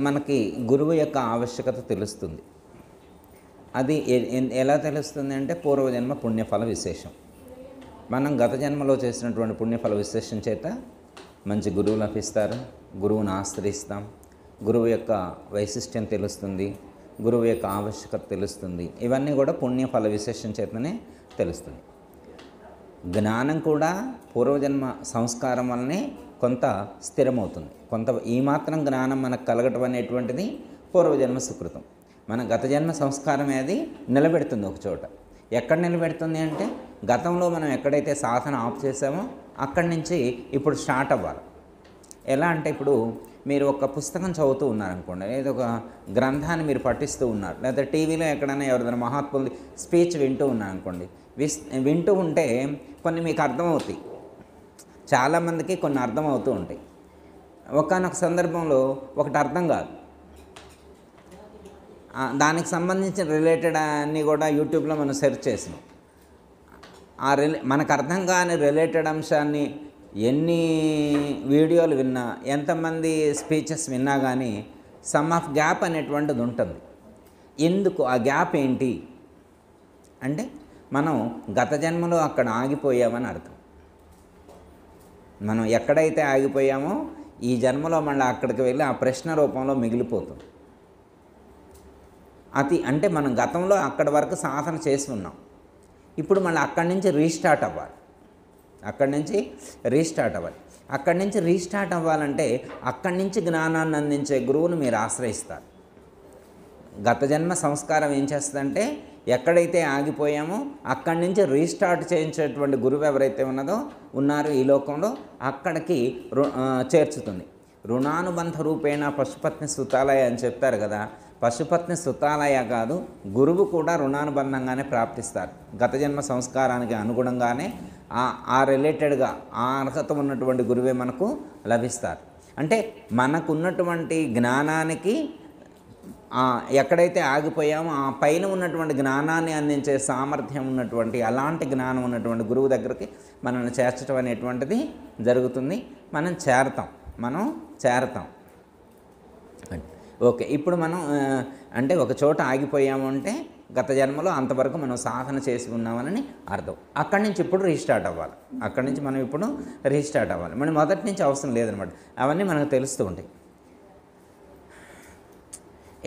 మనకి గురువు యొక్క ఆవశ్యకత తెలుస్తుంది. అది ఎలా తెలుస్తుంది అంటే పూర్వజన్మ పుణ్యఫల విశేషం. మనం గత జన్మలో చేసినటువంటి పుణ్యఫల విశేషం చేత మంచి గురువు లభిస్తారు, గురువును ఆశ్రయిస్తాం, గురువు యొక్క వైశిష్ట్యం తెలుస్తుంది, గురువు యొక్క ఆవశ్యకత తెలుస్తుంది. ఇవన్నీ కూడా పుణ్యఫల విశేషం చేతనే తెలుస్తుంది. జ్ఞానం కూడా పూర్వజన్మ సంస్కారం వల్లనే కొంత స్థిరమవుతుంది. కొంత ఈ మాత్రం జ్ఞానం మనకు కలగటం అనేటువంటిది పూర్వజన్మ సుకృతం. మన గత జన్మ సంస్కారం అది నిలబెడుతుంది ఒక చోట. ఎక్కడ నిలబెడుతుంది అంటే గతంలో మనం ఎక్కడైతే సాధన ఆఫ్ చేసామో అక్కడి నుంచి ఇప్పుడు స్టార్ట్ అవ్వాలి. ఎలా అంటే ఇప్పుడు మీరు ఒక పుస్తకం చదువుతూ ఉన్నారనుకోండి, లేదా ఒక గ్రంథాన్ని మీరు పఠిస్తూ ఉన్నారు, లేదా టీవీలో ఎక్కడైనా ఎవరిదైనా మహాత్ములు స్పీచ్ వింటూ ఉన్నారనుకోండి. వింటూ ఉంటే కొన్ని మీకు అర్థమవుతాయి, చాలామందికి కొన్ని అర్థమవుతూ ఉంటాయి. ఒకానొక సందర్భంలో ఒకటి అర్థం కాదు, దానికి సంబంధించిన రిలేటెడ్ అన్నీ కూడా యూట్యూబ్లో మనం సెర్చ్ చేసినాం. మనకు అర్థం కాని రిలేటెడ్ అంశాన్ని ఎన్ని వీడియోలు విన్నా, ఎంతమంది స్పీచెస్ విన్నా కానీ సమ్ ఆఫ్ గ్యాప్ అనేటువంటిది ఉంటుంది. ఎందుకు ఆ గ్యాప్ ఏంటి అంటే మనం గత జన్మలో అక్కడ ఆగిపోయామని అర్థం. మనం ఎక్కడైతే ఆగిపోయామో ఈ జన్మలో మళ్ళీ అక్కడికి వెళ్ళి ఆ ప్రశ్న రూపంలో మిగిలిపోతుంది. అంటే మనం గతంలో అక్కడి వరకు సాధన చేసి ఉన్నాం, ఇప్పుడు మళ్ళీ అక్కడి నుంచి రీస్టార్ట్ అవ్వాలి. అక్కడి నుంచి రీస్టార్ట్ అవ్వాలంటే అక్కడి నుంచి జ్ఞానాన్ని అందించే గురువును మీరు ఆశ్రయిస్తారు. గత జన్మ సంస్కారం ఏం చేస్తుందంటే ఎక్కడైతే ఆగిపోయామో అక్కడి నుంచి రీస్టార్ట్ చేయించేటువంటి గురువు ఎవరైతే ఉన్నారో ఈ లోకంలో అక్కడికి చేర్చుతుంది. రుణానుబంధ రూపేణ పశుపత్ని సుతాలయ అని చెప్తారు కదా. పశుపత్ని సుతాలయ కాదు, గురువు కూడా రుణానుబంధంగానే ప్రాప్తిస్తారు. గత జన్మ సంస్కారానికి అనుగుణంగానే ఆ రిలేటెడ్గా ఆ అర్హత ఉన్నటువంటి గురువే మనకు లభిస్తారు. అంటే మనకున్నటువంటి జ్ఞానానికి ఎక్కడైతే ఆగిపోయామో ఆ పైన ఉన్నటువంటి జ్ఞానాన్ని అందించే సామర్థ్యం ఉన్నటువంటి అలాంటి జ్ఞానం ఉన్నటువంటి గురువు దగ్గరికి మనల్ని చేర్చడం అనేటువంటిది జరుగుతుంది. మనం చేరతాం. ఓకే, ఇప్పుడు మనం అంటే ఒక చోట ఆగిపోయాము అంటే గత జన్మలో అంతవరకు మనం సాధన చేసి ఉన్నామని అర్థం. అక్కడి నుంచి ఇప్పుడు రీస్టార్ట్ అవ్వాలి. మన మొదటి నుంచి అవసరం లేదనమాట. అవన్నీ మనకు తెలుస్తూ ఉంటాయి.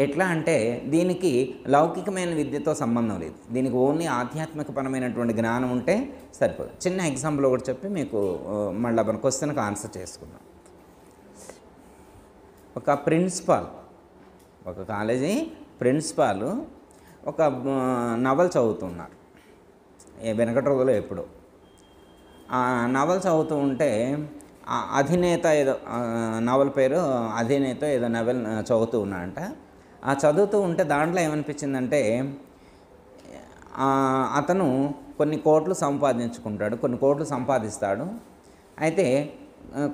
ఎట్లా అంటే దీనికి లౌకికమైన విద్యతో సంబంధం లేదు. దీనికి ఓన్లీ ఆధ్యాత్మికపరమైనటువంటి జ్ఞానం ఉంటే సరిపోదు. చిన్న ఎగ్జాంపుల్ ఒకటి చెప్పి మీకు మళ్ళీ మన క్వశ్చన్కి ఆన్సర్ చేసుకుందాం. ఒక కాలేజీ ప్రిన్సిపాల్ ఒక నవల చదువుతున్నారు, వెనకటి రోజులో ఎప్పుడు. ఆ నవల చదువుతూ ఉంటే అధినేత ఏదో నవల పేరు అధినేత ఏదో నవల చదువుతూ ఉన్నాడంట. ఆ చదువుతూ ఉంటే దాంట్లో ఏమనిపించిందంటే అతను కొన్ని కోట్లు సంపాదిస్తాడు. అయితే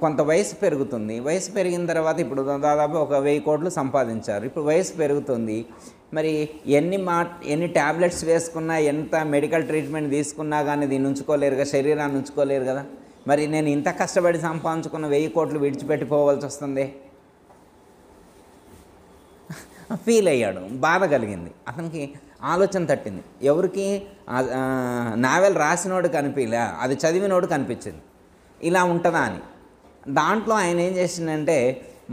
కొంత వయసు పెరుగుతుంది. వయసు పెరిగిన తర్వాత ఇప్పుడు దాదాపు ఒక 1000 కోట్లు సంపాదించారు. ఇప్పుడు వయసు పెరుగుతుంది. మరి ఎన్ని ట్యాబ్లెట్స్ వేసుకున్నా, ఎంత మెడికల్ ట్రీట్మెంట్ తీసుకున్నా కానీ దీన్ని ఉంచుకోలేరుగా, శరీరాన్ని ఉంచుకోలేరు కదా. మరి నేను ఇంత కష్టపడి సంపాదించుకున్న 1000 కోట్లు విడిచిపెట్టిపోవాల్సి వస్తుంది. ఫీల్ అయ్యాడు, బాధ కలిగింది. అతనికి ఆలోచన తట్టింది. ఎవరికి? నావెల్ రాసినోడు కనిపించలే, అది చదివినోడు కనిపించింది. ఇలా ఉంటుందా అని. దాంట్లో ఆయన ఏం చేసిందంటే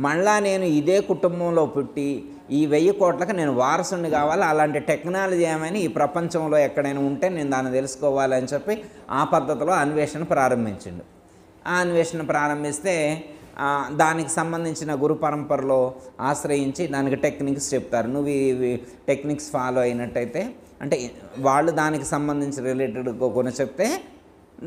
మళ్ళా నేను ఇదే కుటుంబంలో పుట్టి ఈ 1000 కోట్లకు నేను వారసుని కావాలి, అలాంటి టెక్నాలజీ ఏమైనా ఈ ప్రపంచంలో ఎక్కడైనా ఉంటే నేను దాన్ని తెలుసుకోవాలని చెప్పి ఆ పద్ధతిలో అన్వేషణ ప్రారంభించిండు. ఆ అన్వేషణ ప్రారంభిస్తే దానికి సంబంధించిన గురు పరంపరలో ఆశ్రయించి దానికి టెక్నిక్స్ చెప్తారు. నువ్వు ఈ టెక్నిక్స్ ఫాలో అయినట్టయితే, అంటే వాళ్ళు దానికి సంబంధించి రిలేటెడ్ కొన్ని చెప్తే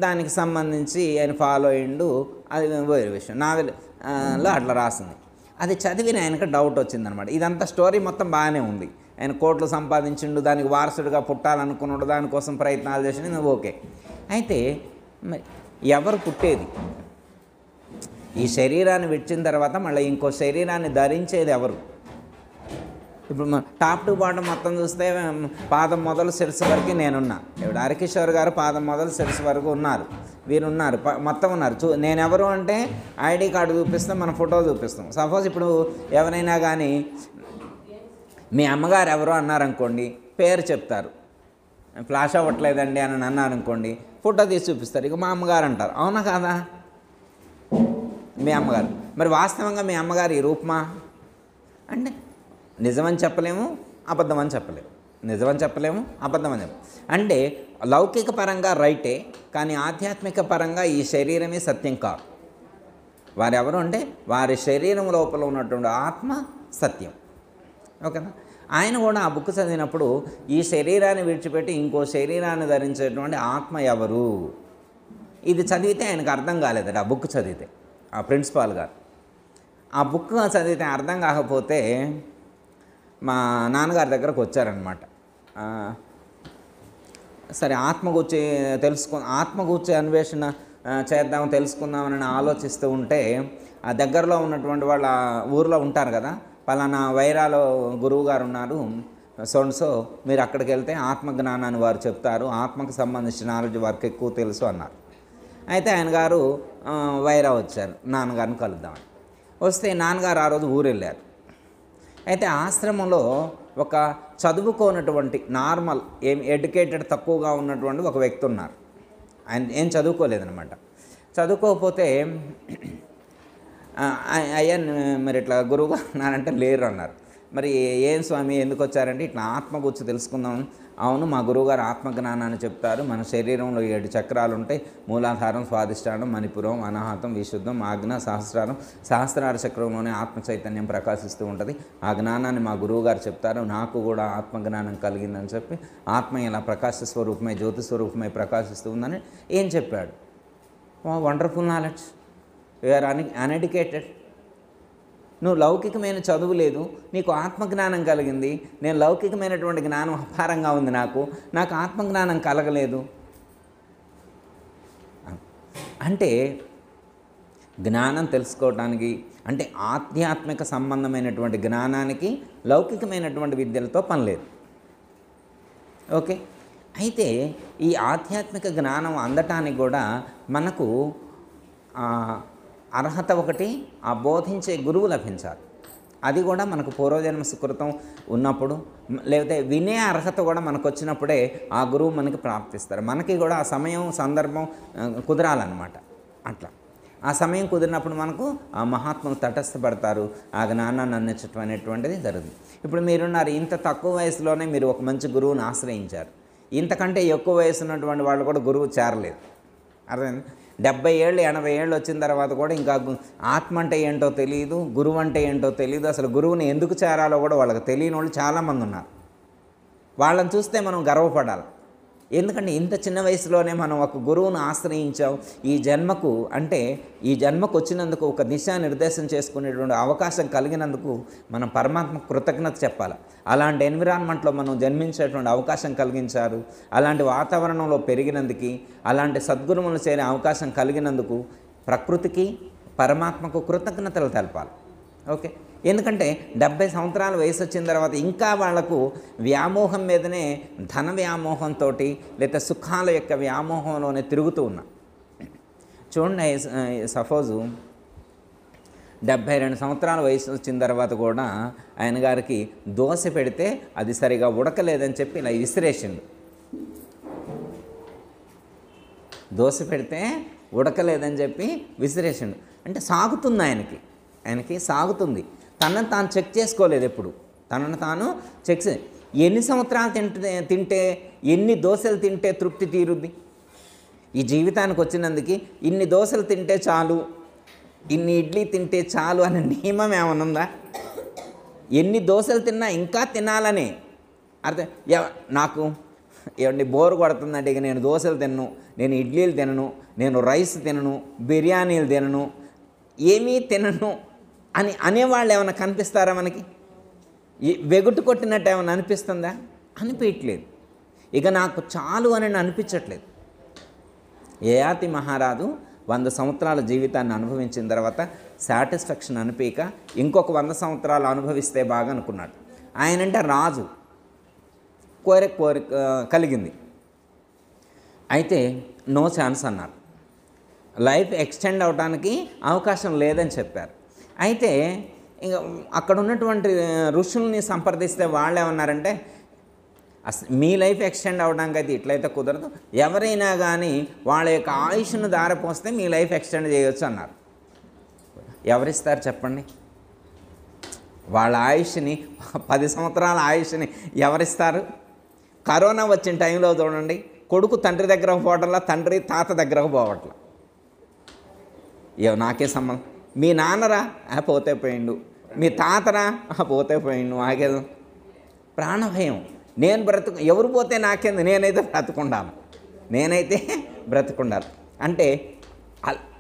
దానికి సంబంధించి ఆయన ఫాలో అయ్యిండు. అది వేరే విషయం. నావెల్లో అట్లా రాసింది. అది చదివిన ఆయనకు డౌట్ వచ్చిందనమాట. ఇదంతా స్టోరీ మొత్తం బాగానే ఉంది. ఆయన కోట్లు సంపాదించిండు, దానికి వారసుడిగా పుట్టాలనుకున్నాడు, దానికోసం ప్రయత్నాలు చేసింది, ఓకే. అయితే మరి ఎవరు పుట్టేది? ఈ శరీరాన్ని విడిచిన తర్వాత మళ్ళీ ఇంకో శరీరాన్ని ధరించేది ఎవరు? ఇప్పుడు టాప్ టు బాటం మొత్తం చూస్తే పాదం మొదలు శిరస్సు వరకు నేనున్నా. ఇప్పుడు హరికిషోర్ గారు పాదం మొదలు శిరస్సు వరకు ఉన్నారు, వీరు ఉన్నారు, మొత్తం ఉన్నారు. నేనెవరు అంటే ఐడి కార్డు చూపిస్తాం, మన ఫోటో చూపిస్తాం. సపోజ్ ఇప్పుడు ఎవరైనా కానీ మీ అమ్మగారు ఎవరో అన్నారనుకోండి, పేరు చెప్తారు, ఫ్లాష్ అవ్వట్లేదండి అని అన్నారనుకోండి, ఫోటో తీసి చూపిస్తారు, ఇక మా అమ్మగారు అంటారు. అవునా కాదా? మీ అమ్మగారు. మరి వాస్తవంగా మీ అమ్మగారు ఈ రూపమా అంటే నిజమని చెప్పలేము, అబద్ధం అని చెప్పలేము. నిజమని చెప్పలేము, అబద్ధం అని చెప్పలేము. అంటే లౌకిక పరంగా రైటే, కానీ ఆధ్యాత్మిక పరంగా ఈ శరీరమే సత్యం కాదు. వారెవరు అంటే వారి శరీరం లోపల ఉన్నటువంటి ఆత్మ సత్యం. ఓకేనా? ఆయన కూడా ఆ బుక్ చదివినప్పుడు ఈ శరీరాన్ని విడిచిపెట్టి ఇంకో శరీరాన్ని ధరించేటువంటి ఆత్మ ఎవరు, ఇది చదివితే ఆయనకు అర్థం కాలేదట. ఆ బుక్ చదివితే, ఆ ప్రిన్సిపాల్ గారు ఆ బుక్ చదివితే అర్థం కాకపోతే మా నాన్నగారి దగ్గరకు వచ్చారనమాట. సరే ఆత్మ గూర్చి అన్వేషణ చేద్దాం, తెలుసుకుందామని ఆలోచిస్తూ ఉంటే ఆ దగ్గరలో ఉన్నటువంటి వాళ్ళ ఊరిలో ఉంటారు కదా, పలానా వైరాలో గురువు గారు ఉన్నారు సో మీరు అక్కడికి వెళ్తే ఆత్మజ్ఞానాన్ని వారు చెప్తారు, ఆత్మకు సంబంధించిన నాలెడ్జ్ వారికి ఎక్కువ తెలుసు అన్నారు. అయితే ఆయన గారు వైరా వచ్చారు నాన్నగారిని కలుద్దామని. వస్తే నాన్నగారు ఆ రోజు ఊరు వెళ్ళారు. అయితే ఆశ్రమంలో ఒక చదువుకోనటువంటి నార్మల్ ఎడ్యుకేటెడ్ తక్కువగా ఉన్నటువంటి ఒక వ్యక్తి ఉన్నారు. ఆయన ఏం చదువుకోలేదనమాట. చదువుకోకపోతే అయ్యా మరి ఇట్లా గురువుగా ఉన్నారంటే లేరు అన్నారు. మరి ఏం స్వామి ఎందుకు వచ్చారంటే ఇట్లా ఆత్మ గురించి తెలుసుకుందాం. అవును, మా గురువుగారు ఆత్మజ్ఞానాన్ని చెప్తారు. మన శరీరంలో 7 చక్రాలు ఉంటాయి. మూలాధారం, స్వాధిష్టానం, మణిపురం, అనాహతం, విశుద్ధం, ఆజ్ఞ, సహస్రార చక్రంలోనే ఆత్మ చైతన్యం ప్రకాశిస్తూ ఉంటుంది. ఆ జ్ఞానాన్ని మా గురువుగారు చెప్తారు. నాకు కూడా ఆత్మజ్ఞానం కలిగిందని చెప్పి ఆత్మ ఇలా ప్రకాశ స్వరూపమై, జ్యోతి స్వరూపమై ప్రకాశిస్తూ ఉందని ఏం చెప్పాడు. Wonderful knowledge. You are uneducated. నువ్వు లౌకికమైన చదువు లేదు, నీకు ఆత్మజ్ఞానం కలిగింది. నేను లౌకికమైనటువంటి జ్ఞానం అపారంగా ఉంది, నాకు ఆత్మజ్ఞానం కలగలేదు అంటే జ్ఞానం తెలుసుకోవటానికి అంటే ఆధ్యాత్మిక సంబంధమైనటువంటి జ్ఞానానికి లౌకికమైనటువంటి విద్యలతో పని లేదు. ఓకే. అయితే ఈ ఆధ్యాత్మిక జ్ఞానం అందటానికి కూడా మనకు అర్హత ఒకటి, ఆ బోధించే గురువు లభించాలి. అది కూడా మనకు పూర్వజన్మ సుకృతం ఉన్నప్పుడు, లేకపోతే వినే అర్హత కూడా మనకు వచ్చినప్పుడే ఆ గురువు మనకి ప్రాప్తిస్తారు. మనకి కూడా ఆ సమయం సందర్భం కుదరాలన్నమాట. అట్లా ఆ సమయం కుదిరినప్పుడు మనకు ఆ మహాత్ములు తటస్థపడతారు, ఆ జ్ఞానాన్ని అందించడం అనేటువంటిది జరుగుతుంది. ఇప్పుడు మీరున్నారు, ఇంత తక్కువ వయసులోనే మీరు ఒక మంచి గురువుని ఆశ్రయించారు. ఇంతకంటే ఎక్కువ వయసు ఉన్నటువంటి వాళ్ళు కూడా గురువు చేరలేదు. అర్థమైంది? 70 ఏళ్ళు 80 ఏళ్ళు వచ్చిన తర్వాత కూడా ఇంకా ఆత్మ అంటే ఏంటో తెలియదు, గురువు అంటే ఏంటో తెలియదు. అసలు గురువుని ఎందుకు చేరాలో కూడా వాళ్ళకి తెలియని వాళ్ళు చాలామంది ఉన్నారు. వాళ్ళని చూస్తే మనం గర్వపడాలి. ఎందుకంటే ఇంత చిన్న వయసులోనే మనం ఒక గురువును ఆశ్రయించాం. ఈ జన్మకు వచ్చినందుకు ఒక దిశానిర్దేశం చేసుకునేటువంటి అవకాశం కలిగినందుకు మనం పరమాత్మ కృతజ్ఞత చెప్పాలి. అలాంటి ఎన్విరాన్మెంట్లో మనం జన్మించేటువంటి అవకాశం కలిగించారు. అలాంటి వాతావరణంలో పెరిగినందుకు, అలాంటి సద్గురువులు చేరే అవకాశం కలిగినందుకు ప్రకృతికి పరమాత్మకు కృతజ్ఞతలు తెలపాలి. ఓకే. ఎందుకంటే 70 సంవత్సరాల వయసు వచ్చిన తర్వాత ఇంకా వాళ్లకు వ్యామోహం మీదనే, ధన వ్యామోహంతో లేదా సుఖాల యొక్క వ్యామోహంలోనే తిరుగుతూ ఉన్నా. చూడండి, సపోజు 72 సంవత్సరాల వయసు వచ్చిన తర్వాత కూడా ఆయన గారికి దోశ పెడితే అది సరిగా ఉడకలేదని చెప్పి ఇలా విసిరేసిండు. దోశ పెడితే ఉడకలేదని చెప్పి విసిరేసిండు. అంటే సాగుతుంది, ఆయనకి సాగుతుంది. తనను తాను చెక్ చేసుకోలేదు ఎప్పుడు. తనను తాను ఎన్ని సంవత్సరాలు తింటే ఎన్ని దోశలు తింటే తృప్తి తీరుద్ది? ఈ జీవితానికి వచ్చినందుకు ఇన్ని దోశలు తింటే చాలు, ఇన్ని ఇడ్లీ తింటే చాలు అనే నియమం ఏమైనా ఉందా? ఎన్ని దోశలు తిన్నా ఇంకా తినాలని అర్థం. నాకు ఏమండి బోరు కొడుతుందంటే ఇక నేను దోశలు తినను, నేను ఇడ్లీలు తినను, నేను రైస్ తినను, బిర్యానీలు తినను, ఏమీ తినను అని అనేవాళ్ళు ఏమైనా కనిపిస్తారా మనకి? వెగుటు కొట్టినట్టు ఏమైనా అనిపిస్తుందా? అనిపించట్లేదు. ఇక నాకు చాలు అని అనిపించట్లేదు. యయాతి మహారాజు 100 సంవత్సరాల జీవితాన్ని అనుభవించిన తర్వాత సాటిస్ఫాక్షన్ అనిపించక ఇంకొక 100 సంవత్సరాలు అనుభవిస్తే బాగా అనుకున్నాడు. ఆయనంటే రాజు, కోరిక కలిగింది. అయితే నో ఛాన్స్ అన్నారు, లైఫ్ ఎక్స్టెండ్ అవడానికి అవకాశం లేదని చెప్పారు. అయితే ఇంకా అక్కడ ఉన్నటువంటి ఋషుల్ని సంప్రదిస్తే వాళ్ళు ఏమన్నారంటే, మీ లైఫ్ ఎక్స్టెండ్ అవడానికి అయితే ఇట్లయితే కుదరదు, ఎవరైనా కానీ వాళ్ళ యొక్క ఆయుష్ను దారిపోస్తే మీ లైఫ్ ఎక్స్టెండ్ చేయొచ్చు అన్నారు. ఎవరిస్తారు చెప్పండి? వాళ్ళ ఆయుష్ని 10 సంవత్సరాల ఆయుష్ని ఎవరిస్తారు? కరోనా వచ్చిన టైంలో చూడండి, కొడుకు తండ్రి దగ్గరకు పోవట్లా, తండ్రి తాత దగ్గరకు పోవట్లా. నాకే సంబంధం, మీ నాన్నరా పోతే పోయిండు, మీ తాతరా పోతే పోయిండు, ఆగేదు. ప్రాణభయం, నేను ఎవరు పోతే నాకేంది, నేనైతే బ్రతుకుండాలి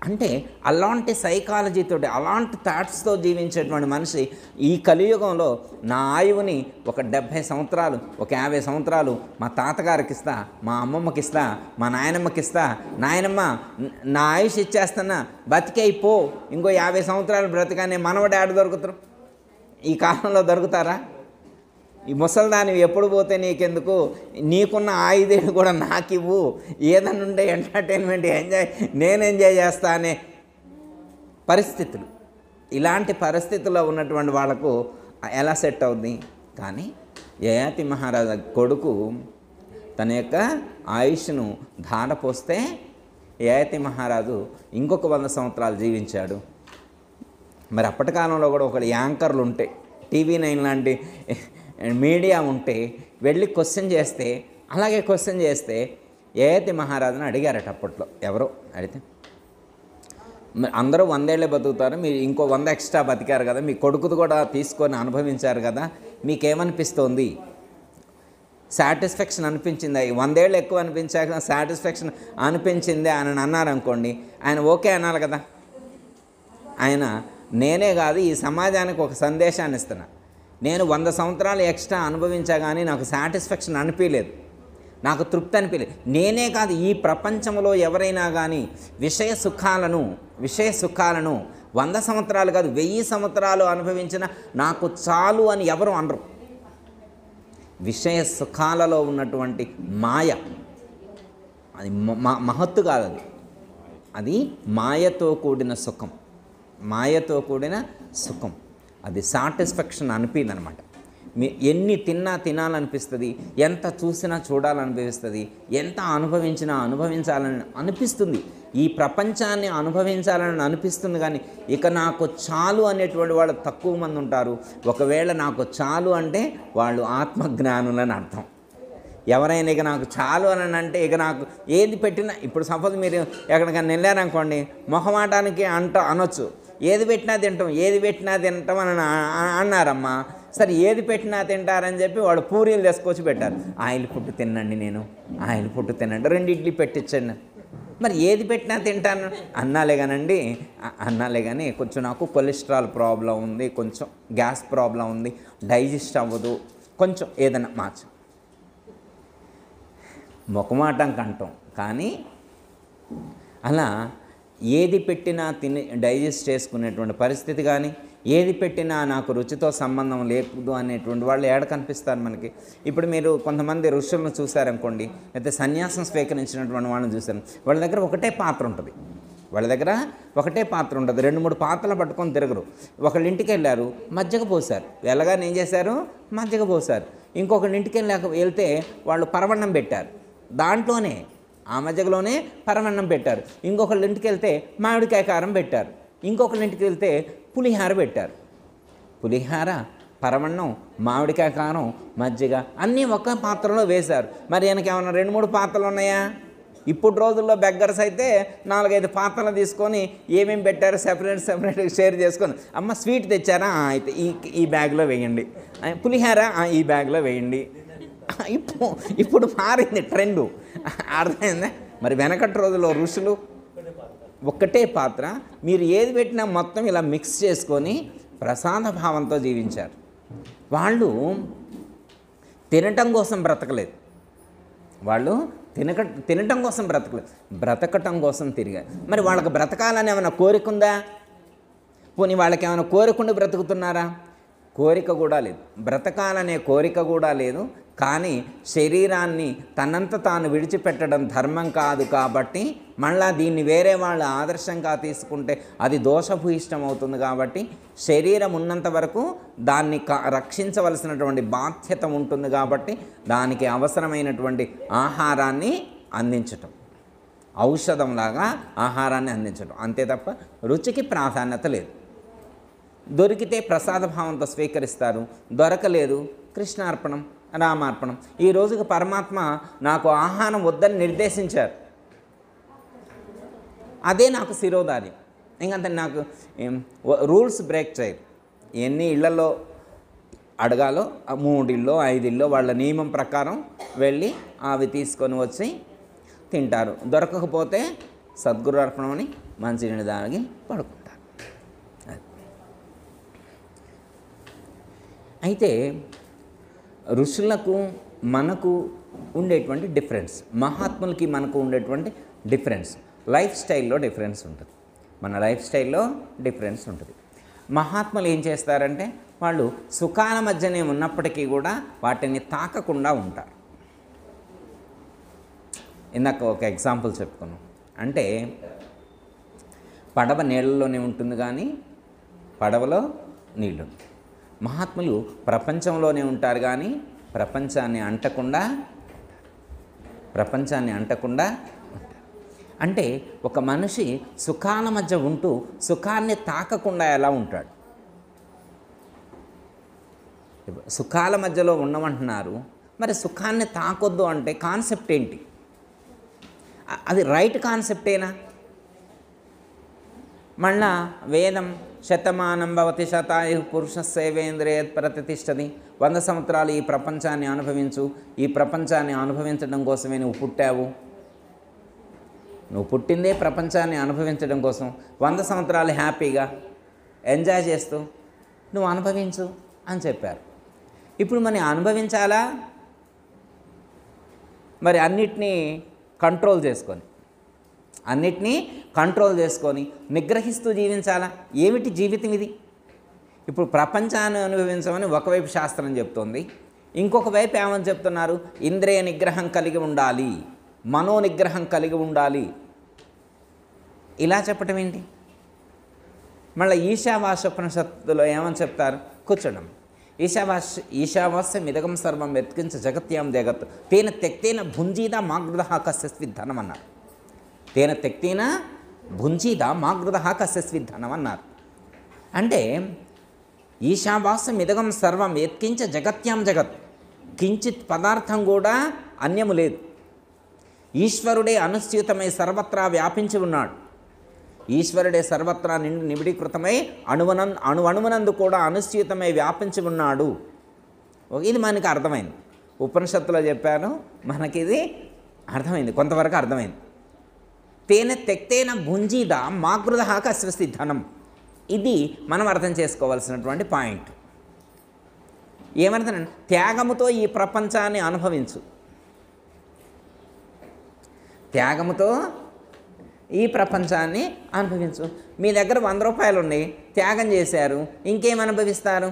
అంటే అలాంటి సైకాలజీతో, అలాంటి థాట్స్తో జీవించేటువంటి మనిషి ఈ కలియుగంలో నా ఆయువుని ఒక 70 సంవత్సరాలు, ఒక 50 సంవత్సరాలు మా తాతగారికి ఇస్తా, మా అమ్మమ్మకి ఇస్తా, మా నాయనమ్మకి ఇస్తా, నాయనమ్మ నా ఆయుష్ ఇచ్చేస్తున్నా, బతికైపో, ఇంకో 50 సంవత్సరాలు బ్రతకానే మనవడు ఆడ దొరుకుతారు? ఈ కాలంలో దొరుకుతారా? ఈ ముసల్దాని ఎప్పుడు పోతే నీకెందుకు, నీకున్న ఆయుధేడు కూడా నాకు ఇవ్వు, ఏదన్నా ఉండే ఎంటర్టైన్మెంట్ నేను ఎంజాయ్ చేస్తా అనే పరిస్థితులు. ఇలాంటి పరిస్థితుల్లో ఉన్నటువంటి వాళ్ళకు ఎలా సెట్ అవుద్ది? కానీ యయాతి మహారాజా కొడుకు తన యొక్క ఆయుష్ను ధారపోస్తే యయాతి మహారాజు ఇంకొక 100 సంవత్సరాలు జీవించాడు. మరి అప్పటి కాలంలో కూడా ఒక యాంకర్లు ఉంటే, టీవీ 9 లాంటి మీడియా ఉంటే వెళ్ళి క్వశ్చన్ చేస్తే యయాతి మహారాజుని అడిగారట అప్పట్లో. ఎవరో అడిగితే, అందరూ 100 ఏళ్ళే బతుకుతారు, మీరు ఇంకో 100 ఎక్స్ట్రా బతికారు కదా, మీ కొడుకుది కూడా తీసుకొని అనుభవించారు కదా, మీకేమనిపిస్తోంది? సాటిస్ఫాక్షన్ అనిపించిందా? 100 ఏళ్ళు ఎక్కువ అనిపించాక సాటిస్ఫాక్షన్ అనిపించిందే అని అన్నారనుకోండి, ఆయన ఓకే అన్నారు కదా. ఆయన నేనే కాదు, ఈ సమాజానికి ఒక సందేశాన్ని ఇస్తున్నా, నేను 100 సంవత్సరాలు ఎక్స్ట్రా అనుభవించా కానీ నాకు సాటిస్ఫాక్షన్ అనిపించలేదు, నాకు తృప్తి అనిపించలేదు. నేనే కాదు, ఈ ప్రపంచంలో ఎవరైనా కానీ విషయ సుఖాలను 100 సంవత్సరాలు కాదు 1000 సంవత్సరాలు అనుభవించిన నాకు చాలు అని ఎవరు అనరు. విషయ సుఖాలలో ఉన్నటువంటి మాయ, అది మహత్తు కాదు, అది మాయతో కూడిన సుఖం, అది సాటిస్ఫాక్షన్ అనిపించదనమాట. ఎన్ని తినాలనిపిస్తుంది, ఎంత చూసినా చూడాలనిపిస్తుంది, ఎంత అనుభవించాలని అనిపిస్తుంది, ఈ ప్రపంచాన్ని అనుభవించాలని అనిపిస్తుంది. కానీ ఇక నాకు చాలు అనేటువంటి వాళ్ళు తక్కువ మంది ఉంటారు. ఒకవేళ నాకు చాలు అంటే వాళ్ళు ఆత్మజ్ఞానులని అర్థం. ఎవరైనా ఇక నాకు చాలు అని అంటే, ఇక నాకు ఏది పెట్టినా, ఇప్పుడు సపోజ్ మీరు ఎక్కడికైనా వెళ్ళారనుకోండి, మొహమాటానికి అనొచ్చు, ఏది పెట్టినా తింటాం అని అన్నారమ్మా. సరే ఏది పెట్టినా తింటారని చెప్పి వాడు పూరీలు తీసుకొచ్చి పెట్టారు. ఆయిల్ ఫుడ్ తినండి, ఆయిల్ ఫుడ్ తినండి, 2 ఇడ్లీ పెట్టించండి. మరి ఏది పెట్టినా తింటాను అన్నాలే కానీ కొంచెం నాకు కొలెస్ట్రాల్ ప్రాబ్లం ఉంది, కొంచెం గ్యాస్ ప్రాబ్లం ఉంది, డైజెస్ట్ అవ్వదు, కొంచెం ఏదైనా మార్చు, మొకమాటం కంటాం. కానీ అలా ఏది పెట్టినా డైజెస్ట్ చేసుకునేటువంటి పరిస్థితి కానీ, ఏది పెట్టినా నాకు రుచితో సంబంధం లేదు అనేటువంటి వాళ్ళు ఏడ కనిపిస్తారు మనకి. ఇప్పుడు మీరు కొంతమంది ఋషులను చూశారనుకోండి, అయితే సన్యాసం స్వీకరించినటువంటి వాళ్ళని చూశారు, వాళ్ళ దగ్గర ఒకటే పాత్ర ఉంటుంది, 2-3 పాత్రలు పట్టుకొని తిరగరు. ఒకళ్ళ ఇంటికి వెళ్ళారు, మజ్జిగ పోసారు, వెళ్ళగానే ఏం చేశారు, మజ్జిగ పోసారు. ఇంకొకళ్ళ ఇంటికి వెళ్తే వాళ్ళు పరవన్నం పెట్టారు, దాంట్లోనే ఆ మజ్జిగలోనే పరవన్నం పెట్టారు. ఇంకొకళ్ళ ఇంటికి వెళ్తే మామిడికాయ కారం పెట్టారు, ఇంకొకళ్ళ ఇంటికి వెళ్తే పులిహార పెట్టారు. పులిహార, పరవన్నం, మామిడికాయ కారం, మజ్జిగ అన్నీ ఒక పాత్రలో వేశారు. మరి వెనక ఏమన్నా 2-3 పాత్రలు ఉన్నాయా? ఇప్పుడు రోజుల్లో బెగ్గర్స్ అయితే 4-5 పాత్రలు తీసుకొని ఏమేమి పెట్టారో సెపరేట్గా షేర్ చేసుకొని, అమ్మ స్వీట్ తెచ్చారా, అయితే ఈ బ్యాగ్లో వేయండి, పులిహార ఈ బ్యాగ్లో వేయండి. ఇప్పుడు మారింది ట్రెండు, అర్థమైందా? మరి వెనకటి రోజుల్లో ఋషులు ఒక్కటే పాత్ర, మీరు ఏది పెట్టినా మొత్తం ఇలా మిక్స్ చేసుకొని ప్రసాద భావంతో జీవించారు. వాళ్ళు తినటం కోసం బ్రతకలేదు, బ్రతకటం కోసం తిరిగారు. మరి వాళ్ళకి బ్రతకాలని ఏమైనా కోరిక ఉందా? పోనీ వాళ్ళకి ఏమైనా కోరికుండి బ్రతుకుతున్నారా? కోరిక కూడా లేదు, బ్రతకాలనే కోరిక కూడా లేదు. కానీ శరీరాన్ని తనంత తాను విడిచిపెట్టడం ధర్మం కాదు కాబట్టి మళ్ళా దీన్ని వేరే వాళ్ళు ఆదర్శంగా తీసుకుంటే అది దోషభూయిష్టం అవుతుంది. కాబట్టి శరీరం ఉన్నంత వరకు దాన్ని రక్షించవలసినటువంటి బాధ్యత ఉంటుంది. కాబట్టి దానికి అవసరమైనటువంటి ఆహారాన్ని అందించటం, ఔషధంలాగా ఆహారాన్ని అందించడం, అంతే తప్ప రుచికి ప్రాధాన్యత లేదు. దొరికితే ప్రసాద భావంతో స్వీకరిస్తారు, దొరకలేదు కృష్ణార్పణం, రామార్పణం. ఈ రోజుకి పరమాత్మ నాకు ఆహారం వద్దని నిర్దేశించారు, అదే నాకు శిరోధార్యం. ఇంకంత నాకు రూల్స్ బ్రేక్ చేయరు. ఎన్ని ఇళ్లలో అడగాలో 3 ఇల్లో 5 ఇల్లో వాళ్ళ నియమం ప్రకారం వెళ్ళి అవి తీసుకొని వచ్చి తింటారు. దొరకకపోతే సద్గురు అర్పణమని మంచినీళ్ళు తాగి పడుకుంటారు. అయితే ఋషులకు మనకు ఉండేటువంటి డిఫరెన్స్, మహాత్ములకి మనకు ఉండేటువంటి డిఫరెన్స్, లైఫ్ స్టైల్లో డిఫరెన్స్ ఉంటుంది. మన లైఫ్ స్టైల్లో డిఫరెన్స్ ఉంటుంది. మహాత్ములు ఏం చేస్తారంటే వాళ్ళు సుఖాల మధ్యనే ఉన్నప్పటికీ కూడా వాటిని తాకకుండా ఉంటారు. ఇందాక ఒక ఎగ్జాంపుల్ చెప్పుకున్నాం. అంటే పడవ నీళ్ళలోనే ఉంటుంది కానీ పడవలో నీళ్ళు. మహాత్ములు ప్రపంచంలోనే ఉంటారు కానీ ప్రపంచాన్ని అంటకుండా ఉంటారు. అంటే ఒక మనిషి సుఖాల మధ్య ఉంటూ సుఖాన్ని తాకకుండా ఎలా ఉంటాడు? సుఖాల మధ్యలో ఉండమంటున్నారు, మరి సుఖాన్ని తాకొద్దు అంటే కాన్సెప్ట్ ఏంటి? అది రైట్ కాన్సెప్టేనా? మళ్ళా వేదం శతమానం భవతి శతాయు పురుష సేవేంద్రియత్ ప్రతిష్టది, 100 సంవత్సరాలు ఈ ప్రపంచాన్ని అనుభవించు, ఈ ప్రపంచాన్ని అనుభవించడం కోసమే నువ్వు పుట్టావు, నువ్వు పుట్టిందే ప్రపంచాన్ని అనుభవించడం కోసం, 100 సంవత్సరాలు హ్యాపీగా ఎంజాయ్ చేస్తూ నువ్వు అనుభవించు అని చెప్పారు. ఇప్పుడు మరి అనుభవించాలా? మరి అన్నిటినీ కంట్రోల్ చేసుకొని నిగ్రహిస్తూ జీవించాలా? ఏమిటి జీవితం ఇది? ఇప్పుడు ప్రపంచాన్ని అనుభవించమని ఒకవైపు శాస్త్రం చెప్తోంది, ఇంకొక వైపు ఏమని చెప్తున్నారు? ఇంద్రియ నిగ్రహం కలిగి ఉండాలి, మనో నిగ్రహం కలిగి ఉండాలి. ఇలా చెప్పటం ఏంటి? మళ్ళీ ఈశావాస్యోపనిషత్తులో ఏమని చెప్తారు? కూర్చోడం. ఈశావాస్యం ఇదగం సర్వం వెత్కించ జగత్యాం జగత్ తేన తెక్తేన భుంజీద మాగృధ కస్యస్విద్ధనం అన్నారు. తేన తెక్తేన భుంజీద మాగృధ కస్యస్విద్ధనం అన్నారు. అంటే ఈశావాస్యం ఇదగం సర్వం ఎత్కించ జగత్యాం జగత్, కించిత్ పదార్థం కూడా అన్యము లేదు. ఈశ్వరుడే అనుస్యూతమై సర్వత్రా వ్యాపించి ఉన్నాడు. ఈశ్వరుడే సర్వత్రా నిబిడీకృతమై అణువణువునందు కూడా అనుస్యూతమై వ్యాపించి ఉన్నాడు. ఇది మనకి అర్థమైంది. ఉపనిషత్తులో చెప్పాను, మనకిది అర్థమైంది, కొంతవరకు అర్థమైంది. తేన తెక్తేన భుంజీద మాగృధ కస్యస్విద్ధనం, ఇది మనం అర్థం చేసుకోవాల్సినటువంటి పాయింట్. ఏమర్థం? త్యాగముతో ఈ ప్రపంచాన్ని అనుభవించు, త్యాగముతో ఈ ప్రపంచాన్ని అనుభవించు. మీ దగ్గర 100 రూపాయలు ఉన్నాయి, త్యాగం చేశారు, ఇంకేం అనుభవిస్తారు?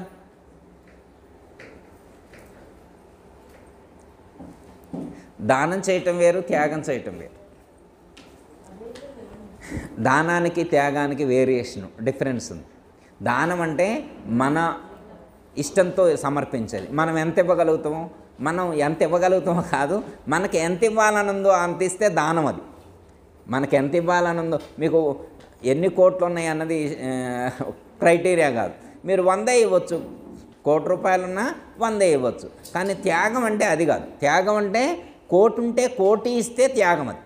దానం చేయటం వేరు, త్యాగం చేయటం వేరు. దానానికి త్యాగానికి వేరియేషన్, డిఫరెన్స్ ఉంది. దానం అంటే మన ఇష్టంతో సమర్పించేది. మనం ఎంత ఇవ్వగలుగుతామో కాదు, మనకి ఎంత ఇవ్వాలనుందో అంత ఇస్తే దానం. అది మనకి ఎంత ఇవ్వాలనుందో, మీకు ఎన్ని కోట్లు ఉన్నాయి అన్నది క్రైటీరియా కాదు. మీరు 100 ఇవ్వచ్చు, 1,00,00,000 రూపాయలున్నా 100 ఇవ్వచ్చు. కానీ త్యాగం అంటే అది కాదు. త్యాగం అంటే 1,00,00,000 ఉంటే 1,00,00,000 ఇస్తే త్యాగం. అది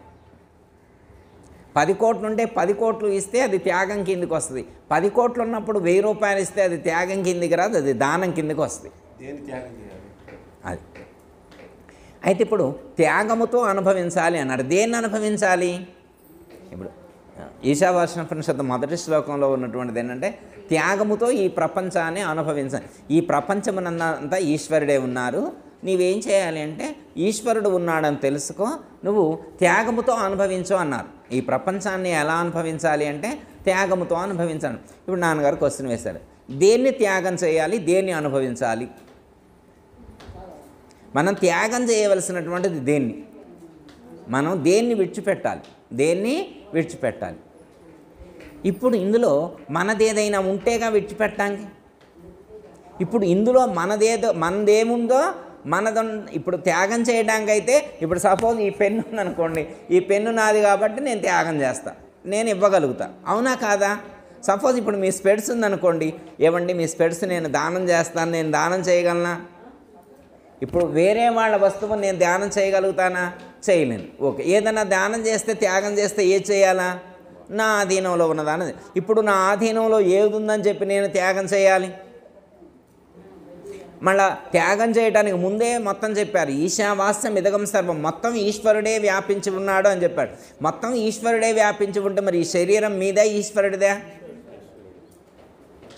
10 కోట్లు ఉంటే 10 కోట్లు ఇస్తే అది త్యాగం కిందికి వస్తుంది. 10 కోట్లు ఉన్నప్పుడు 1,000 రూపాయలు ఇస్తే అది త్యాగం కిందికి రాదు, అది దానం కిందికి వస్తుంది. అది అయితే ఇప్పుడు త్యాగముతో అనుభవించాలి అన్నాడు. దేన్ని అనుభవించాలి? ఇప్పుడు ఈశావాస్యోపనిషత్తు మొదటి శ్లోకంలో ఉన్నటువంటిది ఏంటంటే త్యాగముతో ఈ ప్రపంచాన్ని అనుభవించాలి. ఈ ప్రపంచమునంతా ఈశ్వరుడే ఉన్నారు. నీవేం చేయాలి అంటే ఈశ్వరుడు ఉన్నాడని తెలుసుకో, నువ్వు త్యాగముతో అనుభవించు అన్నారు. ఈ ప్రపంచాన్ని ఎలా అనుభవించాలి అంటే త్యాగముతో అనుభవించాలి. ఇప్పుడు నాన్నగారు క్వశ్చన్ వేశారు, దేన్ని త్యాగం చేయాలి, దేన్ని అనుభవించాలి? మనం త్యాగం చేయవలసినటువంటిది దేన్ని? మనం దేన్ని విడిచిపెట్టాలి, దేన్ని విడిచిపెట్టాలి? ఇప్పుడు ఇందులో మనదేదైనా ఉంటేగా విడిచిపెట్టడానికి. ఇప్పుడు ఇందులో మనదేముందో ఇప్పుడు త్యాగం చేయడానికి అయితే, ఇప్పుడు సపోజ్ ఈ పెన్ను ఉందనుకోండి, ఈ పెన్ను నాది కాబట్టి నేను త్యాగం చేస్తా, నేను ఇవ్వగలుగుతా, అవునా కాదా? సపోజ్ ఇప్పుడు మీ స్పెడ్స్ ఉందనుకోండి, ఏమండి మీ స్పెడ్స్ నేను దానం చేస్తాను, నేను దానం చేయగలనా? ఇప్పుడు వేరే వాళ్ళ వస్తువుని నేను ధ్యానం చేయగలుగుతానా? చేయలేను. ఓకే, ఏదైనా ధ్యానం చేస్తే, త్యాగం చేస్తే ఏది చేయాలా? నా ఆధీనంలో ఉన్నదాన్ని. ఇప్పుడు నా ఆధీనంలో ఏది ఉందని చెప్పి నేను త్యాగం చేయాలి. మళ్ళా త్యాగం చేయడానికి ముందే మొత్తం చెప్పారు, ఈశావాస్యం ఇదగం సర్వం, మొత్తం ఈశ్వరుడే వ్యాపించి ఉన్నాడు అని చెప్పాడు. మొత్తం ఈశ్వరుడే వ్యాపించి ఉంటే మరి ఈ శరీరం మీదే ఈశ్వరుడిదే?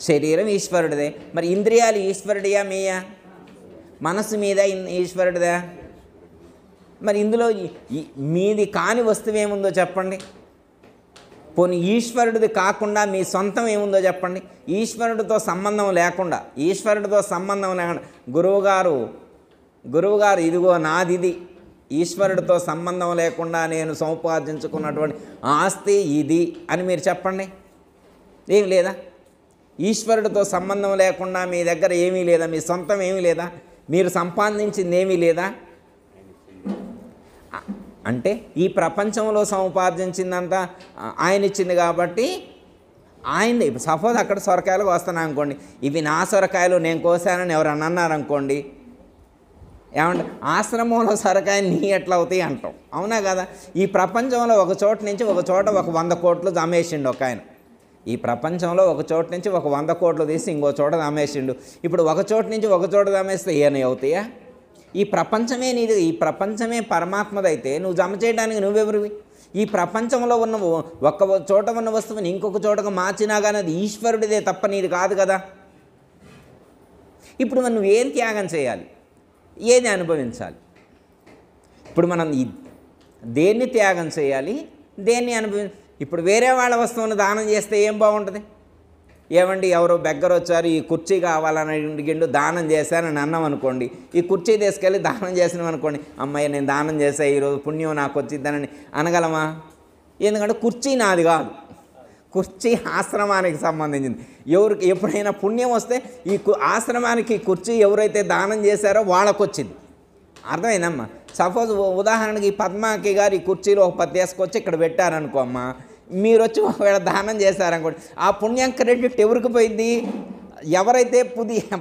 శరీరం ఈశ్వరుడిదే. మరి ఇంద్రియాలు ఈశ్వరుడియా మీయా? మనసు మీద ఈశ్వరుడిదా? మరి ఇందులో మీది కాని వస్తువు ఏముందో చెప్పండి. పోనీ ఈశ్వరుడిది కాకుండా మీ సొంతం ఏముందో చెప్పండి. ఈశ్వరుడితో సంబంధం లేకుండా, గురువుగారు ఇదిగో నాదిది, ఈశ్వరుడితో సంబంధం లేకుండా నేను సంపాదించుకున్నటువంటి ఆస్తి ఇది అని మీరు చెప్పండి. ఏమి లేదా? ఈశ్వరుడితో సంబంధం లేకుండా మీ దగ్గర ఏమీ లేదా? మీ సొంతం ఏమీ లేదా? మీరు సంపాదించింది ఏమీ లేదా? అంటే ఈ ప్రపంచంలో సంపాదించిందంతా ఆయన ఇచ్చింది కాబట్టి ఆయన. సపోజ్ అక్కడ సొరకాయలు కోస్తాను అనుకోండి, ఇవి నా సొరకాయలు నేను కోసానని ఎవరన్నా అన్నారనుకోండి, ఏమంటే ఆశ్రమంలో సొరకాయ నీ ఎట్లా అవుతాయి అంటాం, అవునా కదా? ఈ ప్రపంచంలో ఒక చోట నుంచి ఒక చోట 100 కోట్లు అమ్మేసిండు ఒక ఆయన. ఈ ప్రపంచంలో ఒక చోట నుంచి 100 కోట్లు తీసి ఇంకో చోట అమ్మేసిండు. ఇప్పుడు ఒక చోట నుంచి ఒక చోట అమ్మేస్తే ఏమీ అవుతాయా? ఈ ప్రపంచమే నీది, ఈ ప్రపంచమే పరమాత్మదైతే నువ్వు జమ చేయడానికి నువ్వెవరివి? ఈ ప్రపంచంలో ఉన్న ఒక్క చోట ఉన్న వస్తువుని ఇంకొక చోటకు మార్చినా కానీ అది ఈశ్వరుడిదే తప్ప నీది కాదు కదా. ఇప్పుడు మనం ఏం త్యాగం చేయాలి, ఏది అనుభవించాలి? ఇప్పుడు మనం దేన్ని త్యాగం చేయాలి, దేన్ని ఇప్పుడు వేరే వాళ్ళ వస్తువును దానం చేస్తే ఏం బాగుంటుంది? ఏమండి ఎవరో బెగ్గర వచ్చారు, ఈ కుర్చీ కావాలని అడిగిండు, దానం చేశానని అన్నాం అనుకోండి, ఈ కుర్చీ తీసుకెళ్ళి దానం చేసినాం అనుకోండి, అమ్మాయి నేను దానం చేసా ఈరోజు పుణ్యం నాకు వచ్చిద్దానని అనగలమా? ఎందుకంటే కుర్చీ నాది కాదు, కుర్చీ ఆశ్రమానికి సంబంధించింది. ఎవరికి ఎప్పుడైనా పుణ్యం వస్తే ఈ ఆశ్రమానికి కుర్చీ ఎవరైతే దానం చేశారో వాళ్ళకు వచ్చింది. అర్థమైందమ్మా? సపోజ్ ఉదాహరణకి ఈ పద్మాకి గారు ఈ కుర్చీలో ఒక 10 తీసుకొచ్చి ఇక్కడ పెట్టారనుకో అమ్మ, మీరు వచ్చి ఒకవేళ దానం చేశారనుకోండి, ఆ పుణ్యం క్రెడిట్ ఎవరికి పోయింది? ఎవరైతే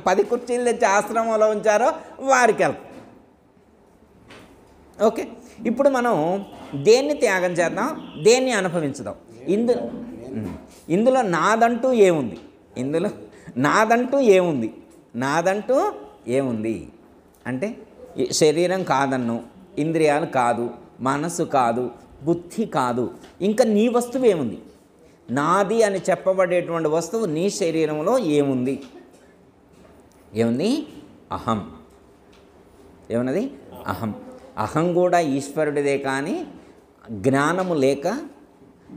10 కుర్చీలు తెచ్చి ఆశ్రమంలో ఉంచారో వారికి వెళ్తాం. ఓకే, ఇప్పుడు మనం దేన్ని త్యాగం చేద్దాం, దేన్ని అనుభవించుదాం? ఇందులో నాదంటూ ఏముంది? నాదంటూ ఏముంది అంటే శరీరం కాదన్ను, ఇంద్రియాలు కాదు, మనసు కాదు, బుద్ధి కాదు, ఇంకా నీ వస్తువు ఏముంది? నాది అని చెప్పబడేటువంటి వస్తువు నీ శరీరంలో ఏముంది? అహం. ఏమన్నది? అహం. అహం కూడా ఈశ్వరుడిదే. కానీ జ్ఞానము లేక,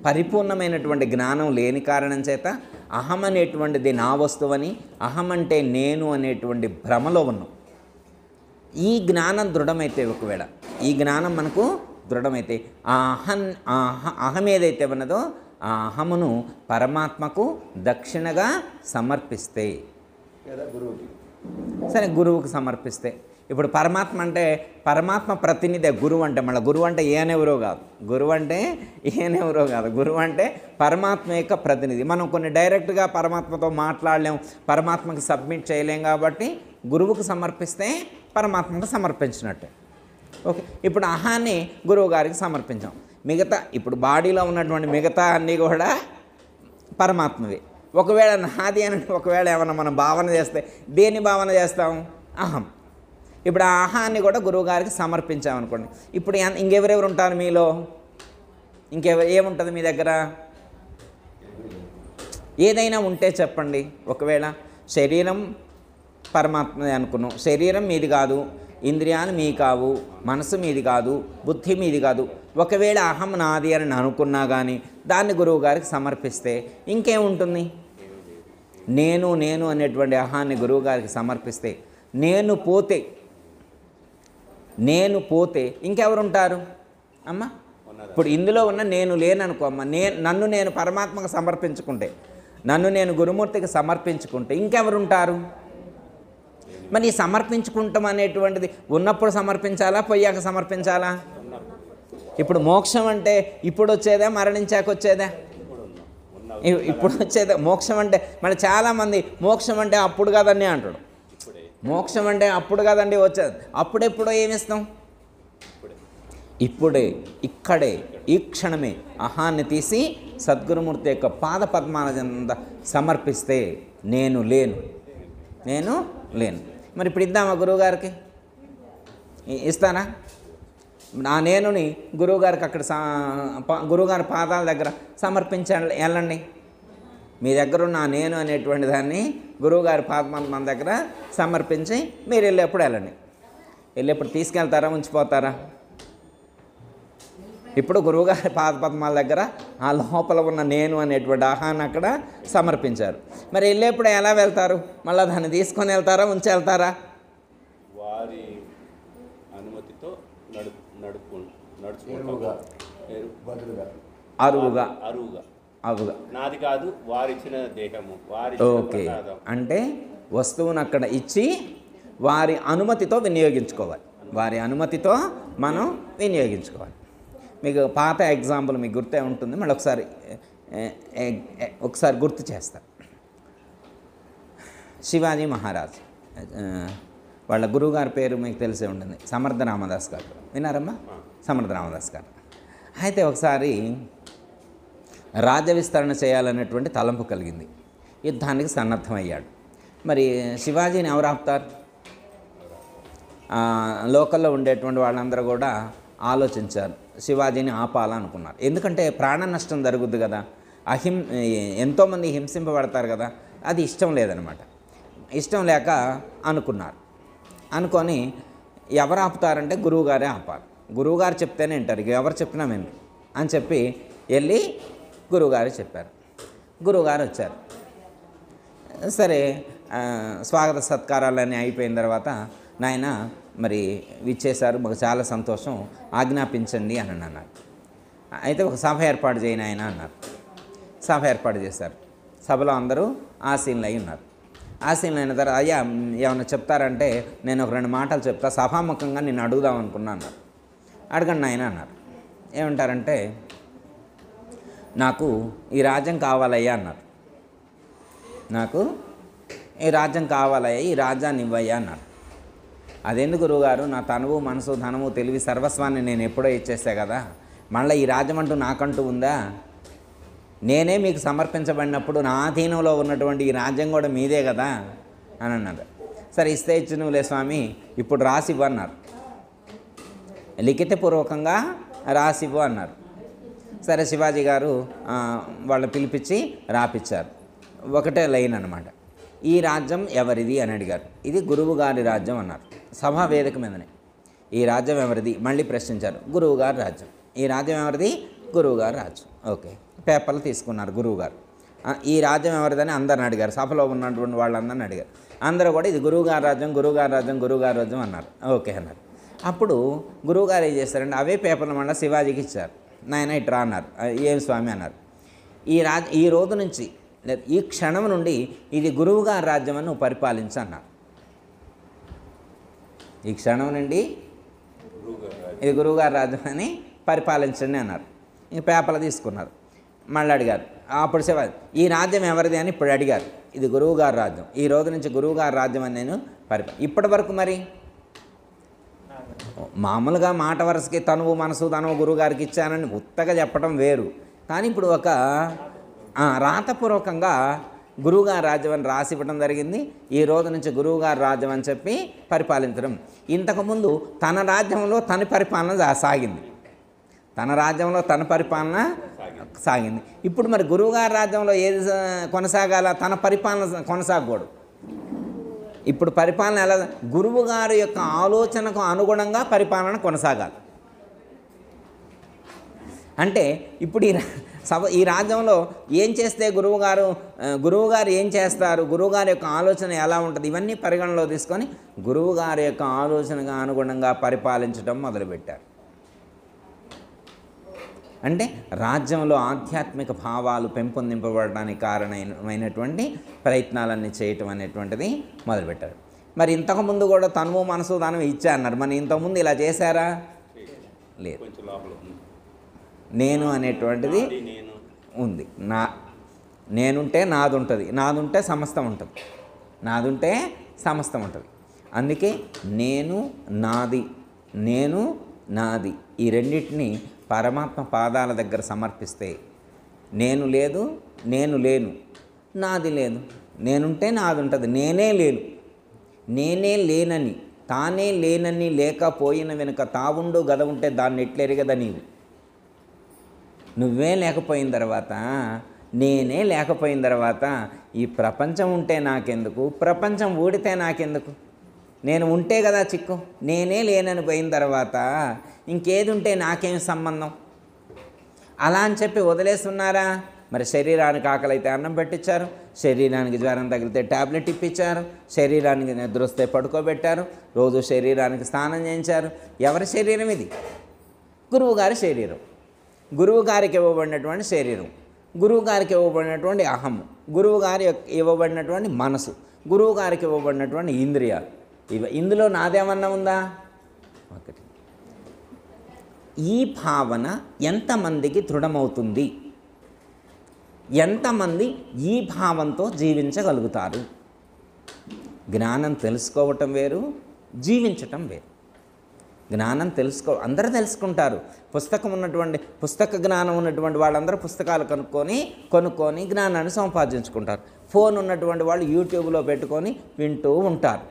పరిపూర్ణమైనటువంటి జ్ఞానం లేని కారణం చేత అహం అనేటువంటిది నా వస్తువని, అహం అంటే నేను అనేటువంటి భ్రమలో ఉన్నాం. ఈ జ్ఞానం దృఢమైతే, ఒకవేళ ఈ జ్ఞానం మనకు దృఢమైతే, ఆ అహం ఏదైతే ఉన్నదో ఆ అహమును పరమాత్మకు దక్షిణగా సమర్పిస్తే, సరే గురువుకు సమర్పిస్తే, ఇప్పుడు పరమాత్మ అంటే పరమాత్మ ప్రతినిధి గురువు అంటే, మళ్ళీ గురువు అంటే ఏనెవరో కాదు, గురువు అంటే పరమాత్మ యొక్క ప్రతినిధి. మనం కొన్ని డైరెక్ట్గా పరమాత్మతో మాట్లాడలేం, పరమాత్మకి సబ్మిట్ చేయలేం, కాబట్టి గురువుకు సమర్పిస్తే పరమాత్మకు సమర్పించినట్టే. ఓకే, ఇప్పుడు అహాన్ని గురువు గారికి సమర్పించాం. మిగతా ఇప్పుడు బాడీలో ఉన్నటువంటి మిగతా అన్నీ కూడా పరమాత్మవే. ఒకవేళ నాది అని ఒకవేళ ఏమన్నా మనం భావన చేస్తే దేని భావన చేస్తాం? అహం. ఇప్పుడు ఆ అహాన్ని కూడా గురువుగారికి సమర్పించామనుకోండి, ఇప్పుడు ఇంకెవరెవరు ఉంటారు మీలో? ఏముంటుంది మీ దగ్గర? ఏదైనా ఉంటే చెప్పండి. ఒకవేళ శరీరం పరమాత్మది అనుకున్నాం, శరీరం మీది కాదు, ఇంద్రియాలు మీ కావు, మనసు మీది కాదు, బుద్ధి మీది కాదు. ఒకవేళ అహం నాది అని అనుకున్నా కానీ దాన్ని గురువు గారికి సమర్పిస్తే ఇంకేముంటుంది? నేను నేను అనేటువంటి అహాన్ని గురువుగారికి సమర్పిస్తే, నేను పోతే ఇంకెవరుంటారు అమ్మ? ఇప్పుడు ఇందులో ఉన్న నేను లేననుకో అమ్మ, నన్ను నేను పరమాత్మకు సమర్పించుకుంటే, నన్ను నేను గురుమూర్తికి సమర్పించుకుంటే ఇంకెవరుంటారు? మరి ఈ సమర్పించుకుంటాం అనేటువంటిది ఉన్నప్పుడు సమర్పించాలా, పోయాక సమర్పించాలా? ఇప్పుడు మోక్షం అంటే ఇప్పుడు వచ్చేదా, మరణించాక వచ్చేదా? ఇప్పుడు వచ్చేదా మోక్షం అంటే? మరి చాలామంది మోక్షం అంటే అప్పుడు కదండి అంటాడు. మోక్షం అంటే అప్పుడు కదండి వచ్చేది. అప్పుడెప్పుడో ఏమిస్తాం? ఇప్పుడే, ఇక్కడే, ఈ క్షణమే అహాన్ని తీసి సద్గురుమూర్తి యొక్క పాద పద్మాల చెంత సమర్పిస్తే నేను లేను. మరి ఇప్పుడు ఇద్దామా గురువుగారికి? ఇస్తానా? ఆ నేనుని గురువుగారికి అక్కడ గురువుగారి పాదాల దగ్గర వెళ్ళండి. మీ దగ్గర ఉన్న ఆ నేను అనేటువంటి దాన్ని గురువుగారి పాదపద్మాల దగ్గర సమర్పించి మీరు వెళ్ళేప్పుడు తీసుకెళ్తారా, ఉంచిపోతారా? ఇప్పుడు గురువుగారి పాదపద్మాల దగ్గర ఆ లోపల ఉన్న నేను అనేటువంటి ఆహాన్ని అక్కడ సమర్పించారు. మరి వెళ్ళేప్పుడు ఎలా వెళ్తారు? మళ్ళీ దాన్ని తీసుకొని వెళ్తారా, ఉంచి వెళ్తారా? వారి అనుమతితో అరువుగా నాది కాదు, వారిచ్చిన దేహము, ఓకే. అంటే వస్తువును అక్కడ ఇచ్చి వారి అనుమతితో వినియోగించుకోవాలి. వారి అనుమతితో మనం వినియోగించుకోవాలి. మీకు పాత ఎగ్జాంపుల్ మీకు గుర్తే ఉంటుంది, మళ్ళీ ఒకసారి గుర్తు చేస్తా. శివాజీ మహారాజ్ వాళ్ళ గురువుగారి పేరు మీకు తెలిసే ఉంటుంది, సమర్థ రామదాస్ గారు. విన్నారమ్మా? సమర్థ రామదాస్ గారు. అయితే ఒకసారి రాజ్య విస్తరణ చేయాలనేటువంటి తలంపు కలిగింది. యుద్ధానికి సన్నద్ధమయ్యాడు. మరి శివాజీని ఎవరు ఆపుతారు? లోకల్లో ఉండేటువంటి వాళ్ళందరూ కూడా ఆలోచించారు, శివాజీని ఆపాలనుకున్నారు. ఎందుకంటే ప్రాణ నష్టం జరుగుద్ది కదా, ఎంతోమంది హింసింపబడతారు కదా, అది ఇష్టం లేదనమాట. ఇష్టం లేక అనుకొని ఎవరు ఆపుతారంటే గురువుగారే ఆపాలి. గురువుగారు చెప్తేనే వింటారు, ఎవరు చెప్పినా వినరు అని చెప్పి వెళ్ళి గురువుగారు చెప్పారు. గురువుగారు వచ్చారు. సరే, స్వాగత సత్కారాలన్నీ అయిపోయిన తర్వాత, నాయన మరి విచ్చేశారు, మాకు చాలా సంతోషం, ఆజ్ఞాపించండి అని అన్నారు. అయితే ఒక సభ ఏర్పాటు చేయని ఆయన అన్నారు. సభ ఏర్పాటు చేశారు. సభలో అందరూ ఆసీనులు అయి ఉన్నారు. ఆసీనులు అయిన తర్వాత, అయ్యా ఏమన్నా చెప్తారంటే నేను ఒక 2 మాటలు చెప్తా, సభాముఖంగా నేను అడుగుదాం అనుకున్నా అన్నారు. అడగండి ఆయన అన్నారు. ఏమంటారంటే, నాకు ఈ రాజ్యం కావాలయ్యా అన్నారు. నాకు ఈ రాజ్యం కావాలయ్యా, ఈ రాజ్యాన్ని ఇవ్వయ్యా అన్నారు. అదెందుకు గురువుగారు, నా తనువు, మనసు, ధనము, తెలివి, సర్వస్వాన్ని నేను ఎప్పుడో ఇచ్చేసా కదా, మళ్ళీ ఈ రాజ్యం అంటూ నాకంటూ ఉందా? నేనే మీకు సమర్పించబడినప్పుడు నా అధీనంలో ఉన్నటువంటి ఈ రాజ్యం కూడా మీదే కదా అని అన్నారు. సరే, ఇస్తే ఇచ్చినవులే స్వామి, ఇప్పుడు రాసివ్వు అన్నారు. లిఖితపూర్వకంగా రాసివ్వు అన్నారు. సరే, శివాజీ గారు వాళ్ళని పిలిపించి రాపిచ్చారు. ఒకటే లైన్ అనమాట. ఈ రాజ్యం ఎవరిది అని అడిగారు. ఇది గురువుగారి రాజ్యం అన్నారు. సభా వేదిక మీదనే. ఈ రాజ్యం ఎవరిది మళ్ళీ ప్రశ్నించారు. గురువుగారి రాజ్యం. ఈ రాజ్యం ఎవరిది? గురువుగారి రాజ్యం. ఓకే, పేపర్లు తీసుకున్నారు గురువుగారు. ఈ రాజ్యం ఎవరిదని అందరిని అడిగారు. సభలో ఉన్నటువంటి వాళ్ళందరిని అడిగారు. అందరూ కూడా ఇది గురువుగారి రాజ్యం, గురువుగారి రాజ్యం, గురువుగారి రాజ్యం అన్నారు. ఓకే అన్నారు. అప్పుడు గురువుగారు ఏం చేస్తారంటే అవే పేపర్లు మళ్ళీ శివాజీకి ఇచ్చారు. నాయన ఇట్రా అన్నారు. ఏం స్వామి అన్నారు. ఈ రోజు నుంచి ఈ క్షణం నుండి ఇది గురువుగారి రాజ్యం అని నువ్వు పరిపాలించు అన్నారు. ఈ క్షణం నుండి ఇది గురువుగారి రాజ్యం అని పరిపాలించండి అన్నారు. ఇంక పేపర్లు తీసుకున్నారు. మళ్ళీ అడిగారు. అప్పుడు శివాజీ ఈ రాజ్యం ఎవరిది అని ఇప్పుడు అడిగారు. ఇది గురువుగారి రాజ్యం, ఈ రోజు నుంచి గురువుగారి రాజ్యం అని నేను ఇప్పటి వరకు మరి మామూలుగా మాట వరుసకి తనువు, మనసు, ధనవు గురువుగారికి ఇచ్చానని ఉత్తగా చెప్పడం వేరు. కానీ ఇప్పుడు ఒక రాతపూర్వకంగా గురువుగారి రాజ్యం అని రాసి ఇవ్వడం జరిగింది. ఈ రోజు నుంచి గురువుగారి రాజ్యం అని చెప్పి పరిపాలించడం. ఇంతకుముందు తన రాజ్యంలో తన పరిపాలన సాగింది. తన రాజ్యంలో తన పరిపాలన సాగింది. ఇప్పుడు మరి గురువుగారి రాజ్యంలో ఏది కొనసాగాల? తన పరిపాలన కొనసాగకూడదు. ఇప్పుడు పరిపాలన ఎలా? గురువుగారి యొక్క ఆలోచనకు అనుగుణంగా పరిపాలన కొనసాగాలి. అంటే ఇప్పుడు ఈ రాజ్యంలో ఏం చేస్తే గురువుగారు ఏం చేస్తారు, గురువుగారి యొక్క ఆలోచన ఎలా ఉంటుంది, ఇవన్నీ పరిగణలో తీసుకొని గురువుగారి యొక్క ఆలోచనగా అనుగుణంగా పరిపాలించడం మొదలుపెట్టారు. అంటే రాజ్యంలో ఆధ్యాత్మిక భావాలు పెంపొందింపబడడానికి కారణమైనటువంటి ప్రయత్నాలన్నీ చేయటం అనేటువంటిది మొదలుపెట్టారు. మరి ఇంతకుముందు కూడా తనువు మనసు దానం ఇచ్చా అన్నారు. మరి ఇంతకుముందు ఇలా చేశారా? లేదు. నేను అనేటువంటిది ఉంది. నేనుంటే నాది ఉంటుంది, నాదుంటే సమస్తం ఉంటుంది, నాదుంటే సమస్తం ఉంటుంది. అందుకే నేను నాది ఈ రెండింటినీ పరమాత్మ పాదాల దగ్గర సమర్పిస్తే నేను లేను, నాది లేదు. నేనుంటే నాది ఉంటుంది, నేనే లేనని, తానే లేనని లేకపోయిన వెనుక తావుండు గద ఉంటే దాన్ని ఎట్లెరగదా నీవు. నువ్వే లేకపోయిన తర్వాత, నేనే లేకపోయిన తర్వాత ఈ ప్రపంచం ఉంటే నాకెందుకు, ప్రపంచం ఊడితే నాకెందుకు, నేను ఉంటే కదా చిక్కు. నేనే లేనని పోయిన తర్వాత ఇంకేది ఉంటే నాకేం సంబంధం. అలా అని చెప్పి వదిలేస్తున్నారా? మరి శరీరానికి ఆకలి అయితే అన్నం పెట్టించారు, శరీరానికి జ్వరం తగిలితే ట్యాబ్లెట్ ఇప్పించారు, శరీరానికి నిద్ర వస్తే పడుకోబెట్టారు, రోజు శరీరానికి స్నానం చేయించారు. ఎవరి శరీరం ఇది? గురువుగారి శరీరం. గురువుగారికి ఇవ్వబడినటువంటి శరీరం, గురువుగారికి ఇవ్వబడినటువంటి అహము, గురువుగారి ఇవ్వబడినటువంటి మనసు, గురువుగారికి ఇవ్వబడినటువంటి ఇంద్రియాలు. ఇందులో నాదేమన్నా ఉందా? ఒకటి. ఈ భావన ఎంతమందికి దృఢమవుతుంది? ఎంతమంది ఈ భావంతో జీవించగలుగుతారు? జ్ఞానం తెలుసుకోవటం వేరు, జీవించటం వేరు. జ్ఞానం అందరూ తెలుసుకుంటారు. పుస్తక జ్ఞానం ఉన్నటువంటి వాళ్ళందరూ పుస్తకాలు కొనుక్కొని జ్ఞానాన్ని సంపాదించుకుంటారు. ఫోన్ ఉన్నటువంటి వాళ్ళు యూట్యూబ్లో పెట్టుకొని వింటూ ఉంటారు.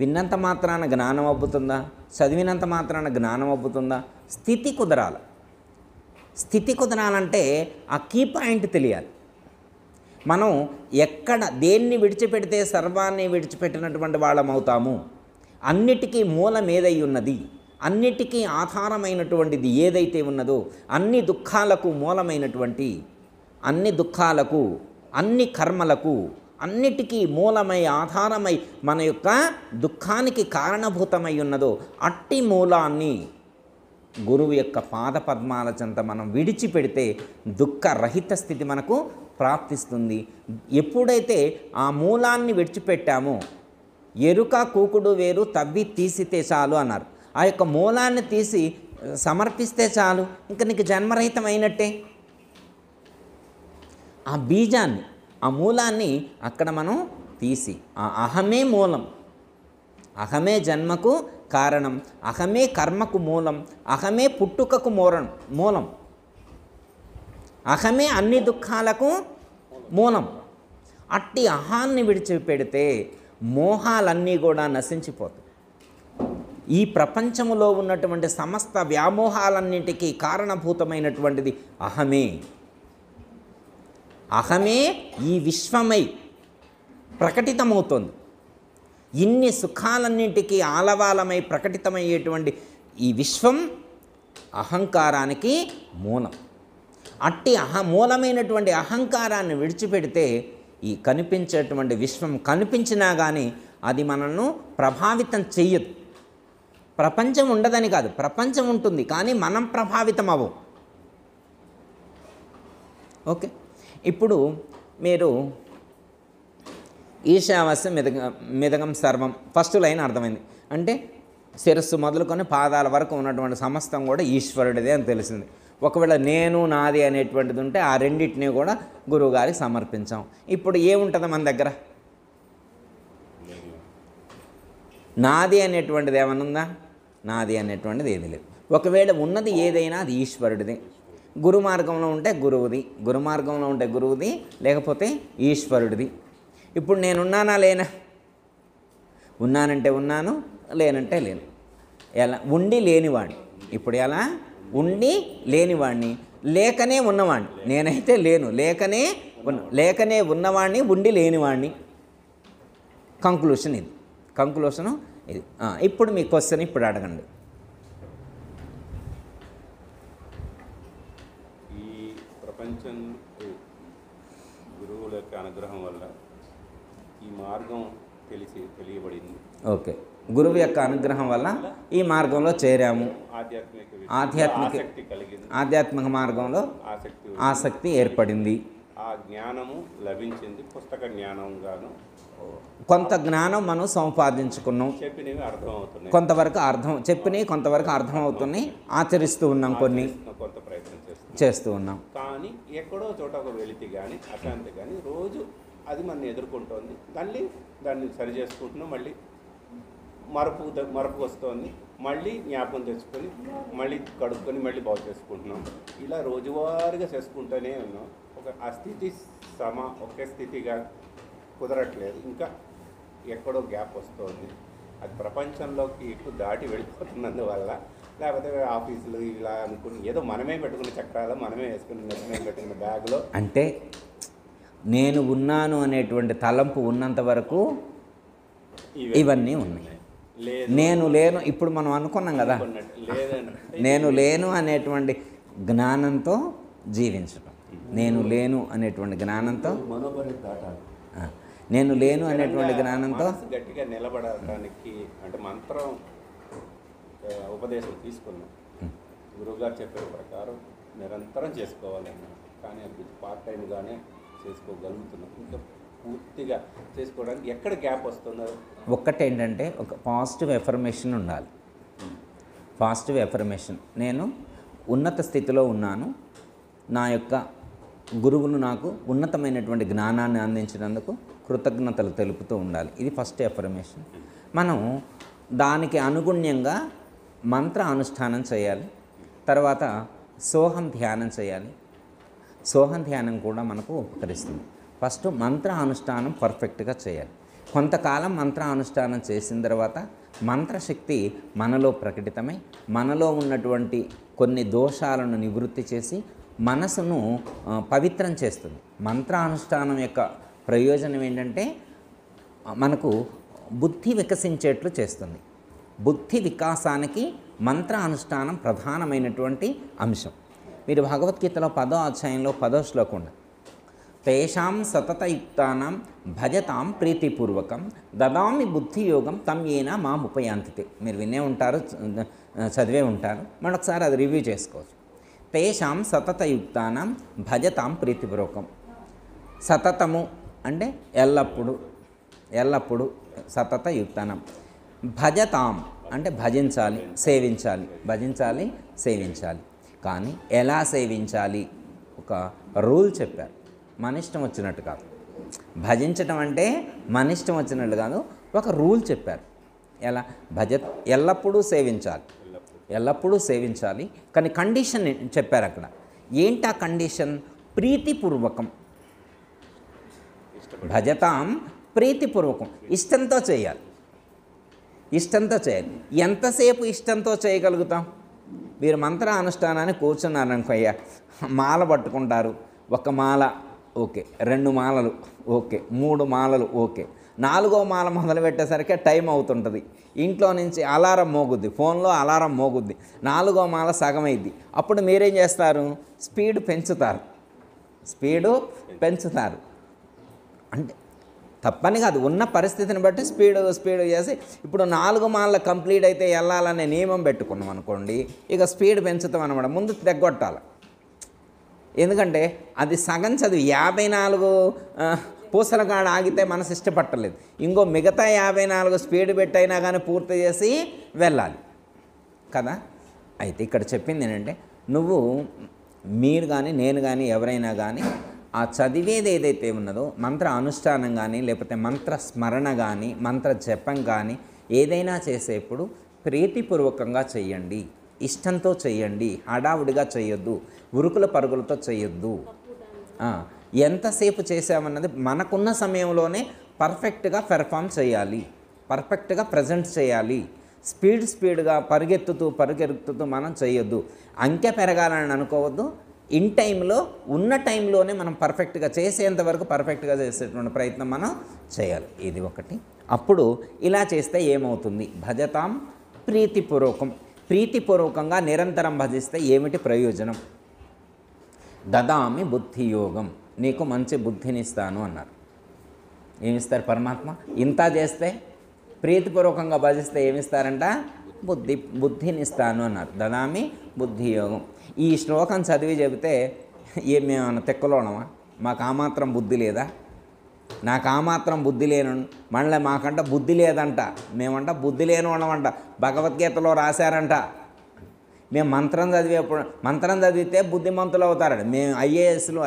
విన్నంత మాత్రాన జ్ఞానం అబ్బుతుందా? చదివినంత మాత్రాన జ్ఞానం అబ్బుతుందా? స్థితి కుదరాలంటే ఆ కీ పాయింట్ తెలియాలి. మనం దేన్ని విడిచిపెడితే సర్వాన్ని విడిచిపెట్టినటువంటి వాళ్ళం అవుతాము. అన్నిటికీ మూలం ఏదై ఉన్నది, అన్నిటికీ ఆధారమైనటువంటిది ఏదైతే ఉన్నదో, అన్ని దుఃఖాలకు మూలమైనటువంటి, అన్ని దుఃఖాలకు, అన్ని కర్మలకు, అన్నిటికీ మూలమై ఆధారమై మన యొక్క దుఃఖానికి కారణభూతమై ఉన్నదో అట్టి మూలాన్ని గురువు యొక్క పాదపద్మాల చెంత మనం విడిచిపెడితే దుఃఖరహిత స్థితి మనకు ప్రాప్తిస్తుంది. ఎప్పుడైతే ఆ మూలాన్ని విడిచిపెట్టామో, ఎరుక కూకుడు వేరు తవ్వి తీసితే చాలు అన్నారు. ఆ యొక్క మూలాన్ని తీసి సమర్పిస్తే చాలు, ఇంకా నీకు జన్మరహితం అయినట్టే. ఆ బీజాన్ని, ఆ మూలాన్ని అక్కడ మనం తీసి, ఆ అహమే మూలం, అహమే జన్మకు కారణం, అహమే కర్మకు మూలం, అహమే పుట్టుకకు మూలం, అహమే అన్ని దుఃఖాలకు మూలం. అట్టి అహాన్ని విడిచిపెడితే మోహాలన్నీ కూడా నశించిపోతాయి. ఈ ప్రపంచములో ఉన్నటువంటి సమస్త వ్యామోహాలన్నింటికీ కారణభూతమైనటువంటిది అహమే. అహమే ఈ విశ్వమై ప్రకటితమవుతోంది. ఇన్ని సుఖాలన్నింటికీ ఆలవాలమై ప్రకటితమయ్యేటువంటి ఈ విశ్వం అహంకారానికి మూలం. అట్టి మూలమైనటువంటి అహంకారాన్ని విడిచిపెడితే ఈ కనిపించేటువంటి విశ్వం కనిపించినా కానీ అది మనల్ని ప్రభావితం చెయ్యదు. ప్రపంచం ఉండదని కాదు, ప్రపంచం ఉంటుంది, కానీ మనం ప్రభావితం అవ్వం. ఓకే, ఇప్పుడు మీరు ఈశావాస్యం మిదగం సర్వం ఫస్ట్ లైన్ అర్థమైంది. అంటే శిరస్సు మొదలుకొని పాదాల వరకు ఉన్నటువంటి సమస్తం కూడా ఈశ్వరుడిదే అని తెలిసింది. ఒకవేళ నేను నాది అనేటువంటిది ఉంటే ఆ రెండింటినీ కూడా గురువుగారికి సమర్పించాం. ఇప్పుడు ఏముంటుంది మన దగ్గర? నాది అనేటువంటిది ఏమన్నా ఉందా? నాది అనేటువంటిది ఏది లేదు. ఒకవేళ ఉన్నది ఏదైనా అది ఈశ్వరుడిది. గురు మార్గంలో ఉంటే గురువుది, గురు మార్గంలో ఉంటే గురువుది, లేకపోతే ఈశ్వరుడిది. ఇప్పుడు నేనున్నానా లేనా? ఉన్నానంటే ఉన్నాను, లేనంటే లేను. ఎలా? ఉండి లేనివాడిని. ఇప్పుడు ఎలా? ఉండి లేనివాడిని, లేకనే ఉన్నవాడిని. నేనైతే లేను, లేకనే ఉన్నవాడిని, ఉండి లేనివాడిని. కంక్లూషన్ ఇది, కంక్లూషను ఇది. ఇప్పుడు మీ క్వశ్చన్ ఇప్పుడు అడగండి. ఈ ప్రపంచం యొక్క అనుగ్రహం వల్ల ఈ మార్గం తెలియబడింది. ఓకే, గురువు యొక్క అనుగ్రహం వల్ల ఈ మార్గంలో చేరాము. ఆధ్యాత్మిక మార్గంలో ఆసక్తి ఏర్పడింది. ఆ జ్ఞానము లభించింది, పుస్తక జ్ఞానంగాను. కొంత జ్ఞానం మనం సంపాదించుకున్నాం, చెప్పినవి అర్థమవుతున్నాయి, కొంతవరకు అర్థమవుతున్నాయి, ఆచరిస్తూ ఉన్నాం, కొన్ని కొంత ప్రయత్నం చేస్తూ ఉన్నాం. కానీ ఎక్కడో చోట ఒక వెలితి కానీ అశాంతి కానీ రోజు అది మనం ఎదుర్కొంటోంది. దాన్ని సరి చేసుకుంటున్నాం, మళ్ళీ మరపు వస్తుంది, మళ్ళీ జ్ఞాపకం తెచ్చుకొని మళ్ళీ కడుక్కొని మళ్ళీ బాగు చేసుకుంటున్నాం. ఇలా రోజువారీగా చేసుకుంటూనే ఉన్నాం. ఆ స్థితి ఒకే స్థితిగా కుదరట్లేదు, ఇంకా ఎక్కడో గ్యాప్ వస్తుంది. అది ప్రపంచంలోకి ఎక్కువ దాటి వెళ్ళిపోతున్నందువల్ల, లేకపోతే ఆఫీసులు ఇలా అనుకుని ఏదో మనమే పెట్టుకున్న చక్రాలు మనమే వేసుకుని మనమే పెట్టుకున్న బ్యాగ్లో, అంటే నేను ఉన్నాను అనేటువంటి తలంపు ఉన్నంత వరకు ఇవన్నీ ఉన్నాయి. నేను లేను, ఇప్పుడు మనం అనుకున్నాం కదా, నేను లేను అనేటువంటి జ్ఞానంతో జీవించడం. నేను లేను అనేటువంటి జ్ఞానంతో నేను లేను అనేటువంటి జ్ఞానంతో గట్టిగా నిలబడటానికి అంటే మంత్రం ఉపదేశం తీసుకున్నాం. గురువుగారు చెప్పే ప్రకారం నిరంతరం చేసుకోవాలన్నా, కానీ అది పార్ట్ టైంగానే చేసుకోగలుగుతున్నాం. ఇంకా పూర్తిగా చేసుకోవడానికి ఎక్కడ గ్యాప్ వస్తుందో ఒక్కటేంటంటే ఒక పాజిటివ్ ఎఫర్మేషన్ ఉండాలి. పాజిటివ్ ఎఫర్మేషన్, నేను ఉన్నత స్థితిలో ఉన్నాను, నా యొక్క గురువులు నాకు ఉన్నతమైనటువంటి జ్ఞానాన్ని అందించినందుకు కృతజ్ఞతలు తెలుపుతూ ఉండాలి. ఇది ఫస్ట్ ఎఫర్మేషన్. మనం దానికి అనుగుణ్యంగా మంత్ర అనుష్ఠానం చేయాలి. తర్వాత సోహం ధ్యానం చేయాలి. సోహం ధ్యానం కూడా మనకు ఉపకరిస్తుంది. ఫస్ట్ మంత్ర అనుష్ఠానం పర్ఫెక్ట్గా చేయాలి. కొంతకాలం మంత్ర అనుష్ఠానం చేసిన తర్వాత మంత్రశక్తి మనలో ప్రకటితమై మనలో ఉన్నటువంటి కొన్ని దోషాలను నివృత్తి చేసి మనసును పవిత్రం చేస్తుంది. మంత్ర అనుష్ఠానం యొక్క ప్రయోజనం ఏంటంటే మనకు బుద్ధి వికసించేట్లు చేస్తుంది. బుద్ధి వికాసానికి మంత్ర అనుష్ఠానం ప్రధానమైనటువంటి అంశం. మీరు భగవద్గీతలో 10వ అధ్యాయంలో 10వ శ్లోకం తేషాం సతతయుక్తానాం భజతాం ప్రీతిపూర్వకం దదామి బుద్ధియోగం తం ఏనా మాం ఉపయాంతితే. మీరు వినే ఉంటారు, చదివే ఉంటారు, మరొకసారి అది రివ్యూ చేసుకోవచ్చు. తేషాం సతతయుక్తానాం భజతాం ప్రీతిపూర్వకం. సతతము అంటే ఎల్లప్పుడు సతతయుక్తానం. భజతాం అంటే భజించాలి, సేవించాలి. కానీ ఎలా సేవించాలి ఒక రూల్ చెప్పారు. మన ఇష్టం వచ్చినట్టు కాదు. భజించటం అంటే మన ఇష్టం వచ్చినట్టు కాదు, ఒక రూల్ చెప్పారు. ఎలా ఎల్లప్పుడూ సేవించాలి. కానీ కండిషన్ చెప్పారు అక్కడ. ఏంటి ఆ కండిషన్? ప్రీతిపూర్వకం. భజతాం ప్రీతిపూర్వకం, ఇష్టంతో చేయాలి. ఎంతసేపు ఇష్టంతో చేయగలుగుతాం? మీరు మంత్ర అనుష్ఠానాన్ని కూర్చున్నారనుకోయ్యా, మాల పట్టుకుంటారు. ఒక మాల ఓకే, 2 మాలలు ఓకే, 3 మాలలు ఓకే, 4వ మాల మొదలు పెట్టేసరికి టైం అవుతుంటుంది. ఇంట్లో నుంచి అలారం మోగుద్ది, ఫోన్లో అలారం మోగుద్ది, 4వ మాల సగం అయింది. అప్పుడు మీరేం చేస్తారు? స్పీడ్ పెంచుతారు. అంటే తప్పని కాదు, ఉన్న పరిస్థితిని బట్టి స్పీడ్ చేసి ఇప్పుడు 4 మాలలు కంప్లీట్ అయితే వెళ్ళాలనే నియమం పెట్టుకున్నాం అనుకోండి, ఇక స్పీడ్ పెంచుతాం అన్నమాట. ముందు తెగొట్టాలి. ఎందుకంటే అది సగం చదివి 54 పూసల కాడ ఆగితే మనసు ఇష్టపట్టలేదు. ఇంకో మిగతా 54 స్పీడ్ పెట్టైనా కానీ పూర్తి చేసి వెళ్ళాలి కదా. అయితే ఇక్కడ చెప్పింది ఏంటంటే, మీరు కానీ నేను కానీ ఎవరైనా కానీ ఆ చదివేది ఏదైతే ఉన్నదో మంత్ర అనుష్ఠానం కానీ లేకపోతే మంత్ర స్మరణ కానీ మంత్ర జపం కానీ ఏదైనా చేసేప్పుడు ప్రీతిపూర్వకంగా చెయ్యండి, ఇష్టంతో చెయ్యండి, హడావుడిగా చేయొద్దు, ఉరుకుల పరుగులతో చేయొద్దు. ఎంతసేపు చేసామన్నది మనకున్న సమయంలోనే పర్ఫెక్ట్గా పెర్ఫామ్ చేయాలి, పర్ఫెక్ట్గా ప్రజెంట్ చేయాలి. స్పీడ్గా పరిగెత్తుతూ మనం చేయొద్దు. అంకె పెరగాలని అనుకోవద్దు. ఇన్ టైంలో ఉన్న టైంలోనే మనం పర్ఫెక్ట్గా చేసేంతవరకు పర్ఫెక్ట్గా చేసేటువంటి ప్రయత్నం మనం చేయాలి. ఇది ఒకటి. అప్పుడు ఇలా చేస్తే ఏమవుతుంది? భజతాం ప్రీతిపూర్వకంగా నిరంతరం భజిస్తే ఏమిటి ప్రయోజనం? దదామి బుద్ధియోగం, నీకు మంచి బుద్ధినిస్తాను అన్నారు. ఏమిస్తారు పరమాత్మ? ఇంత చేస్తే ప్రీతిపూర్వకంగా భజిస్తే ఏమిస్తారంట? బుద్ధినిస్తాను అన్నారు. దదామి బుద్ధియోగం. ఈ శ్లోకం చదివి చెబితే మేమన్నా తెక్కలోనమా? మాకు ఆ మాత్రం బుద్ధి లేదా? నాకు ఆ మాత్రం బుద్ధి లేను, మళ్ళీ మాకంట బుద్ధి లేదంట, మేమంట బుద్ధి లేని వాళ్ళమంట. భగవద్గీతలో రాశారంట. మేము మంత్రం చదివితే బుద్ధిమంతులు అవుతారండి. మేము ఐఏఎస్లు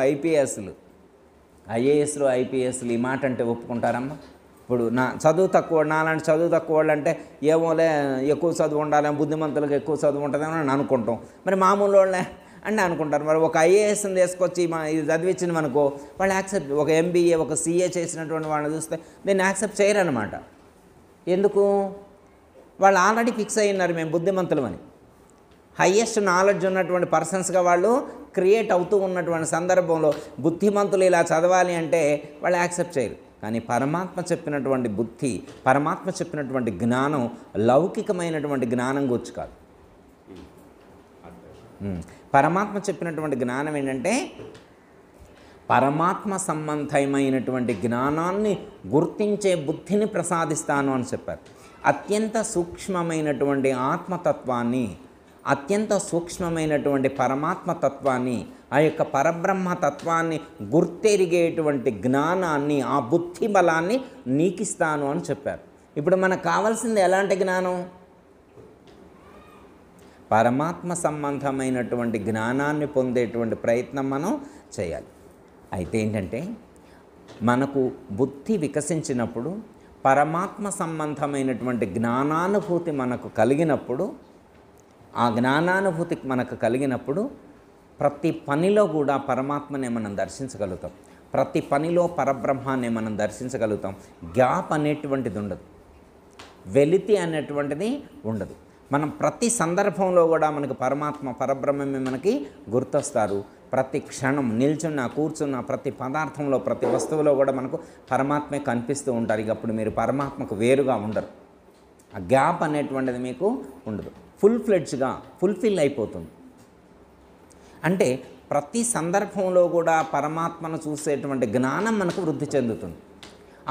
ఐపీఎస్లు ఈ మాట అంటే ఒప్పుకుంటారమ్మా? ఇప్పుడు నాలాంటి చదువు తక్కువ వాళ్ళు అంటే ఏమోలే ఎక్కువ చదువు ఉండాలి, బుద్ధిమంతులకు ఎక్కువ చదువు ఉంటుందేమో అని అనుకుంటాం. మరి మామూలు వాళ్ళే అని అనుకుంటారు. మరి ఒక ఐఏఎస్ని తీసుకొచ్చి ఇది చదివించింది మనకో వాళ్ళు యాక్సెప్ట్, ఒక ఎంబీఏ ఒక సీఏ చేసినటువంటి వాళ్ళని చూస్తే దీన్ని యాక్సెప్ట్ చేయరన్నమాట. ఎందుకు? వాళ్ళు ఆల్రెడీ ఫిక్స్ అయి ఉన్నారు మేము బుద్ధిమంతులమని. హయ్యెస్ట్ నాలెడ్జ్ ఉన్నటువంటి పర్సన్స్గా వాళ్ళు క్రియేట్ అవుతూ ఉన్నటువంటి సందర్భంలో బుద్ధిమంతులు ఇలా చదవాలి అంటే వాళ్ళు యాక్సెప్ట్ చేయరు. కానీ పరమాత్మ చెప్పినటువంటి బుద్ధి, పరమాత్మ చెప్పినటువంటి జ్ఞానం లౌకికమైనటువంటి జ్ఞానం గురించి కాదు. పరమాత్మ చెప్పినటువంటి జ్ఞానం ఏంటంటే పరమాత్మ సంబంధమైనటువంటి జ్ఞానాన్ని గుర్తించే బుద్ధిని ప్రసాదిస్తాను అని చెప్పారు. అత్యంత సూక్ష్మమైనటువంటి ఆత్మతత్వాన్ని, అత్యంత సూక్ష్మమైనటువంటి పరమాత్మతత్వాన్ని, ఆ యొక్క పరబ్రహ్మతత్వాన్ని గుర్తెరిగేటువంటి జ్ఞానాన్ని, ఆ బుద్ధి బలాన్ని నీకిస్తాను అని చెప్పారు. ఇప్పుడు మనకు కావాల్సింది ఎలాంటి జ్ఞానం? పరమాత్మ సంబంధమైనటువంటి జ్ఞానాన్ని పొందేటువంటి ప్రయత్నం మనం చేయాలి. అయితే ఏంటంటే మనకు బుద్ధి వికసించినప్పుడు, పరమాత్మ సంబంధమైనటువంటి జ్ఞానానుభూతి మనకు కలిగినప్పుడు, ఆ జ్ఞానానుభూతి మనకు కలిగినప్పుడు ప్రతి పనిలో కూడా పరమాత్మనే మనం దర్శించగలుగుతాం. ప్రతి పనిలో పరబ్రహ్మాన్ని మనం దర్శించగలుగుతాం. గ్యాప్ అనేటువంటిది ఉండదు, వెలితి అనేటువంటిది ఉండదు. మనం ప్రతి సందర్భంలో కూడా మనకు పరమాత్మ పరబ్రహ్మమే మనకి గుర్తొస్తారు. ప్రతి క్షణం నిల్చున్న కూర్చున్న ప్రతి పదార్థంలో ప్రతి వస్తువులో కూడా మనకు పరమాత్మే కనిపిస్తూ ఉంటారు. ఇక అప్పుడు మీరు పరమాత్మకు వేరుగా ఉండరు. ఆ గ్యాప్ అనేటువంటిది మీకు ఉండదు. ఫుల్ఫ్లెడ్జ్గా ఫుల్ఫిల్ అయిపోతుంది. అంటే ప్రతి సందర్భంలో కూడా పరమాత్మను చూసేటువంటి జ్ఞానం మనకు వృద్ధి చెందుతుంది.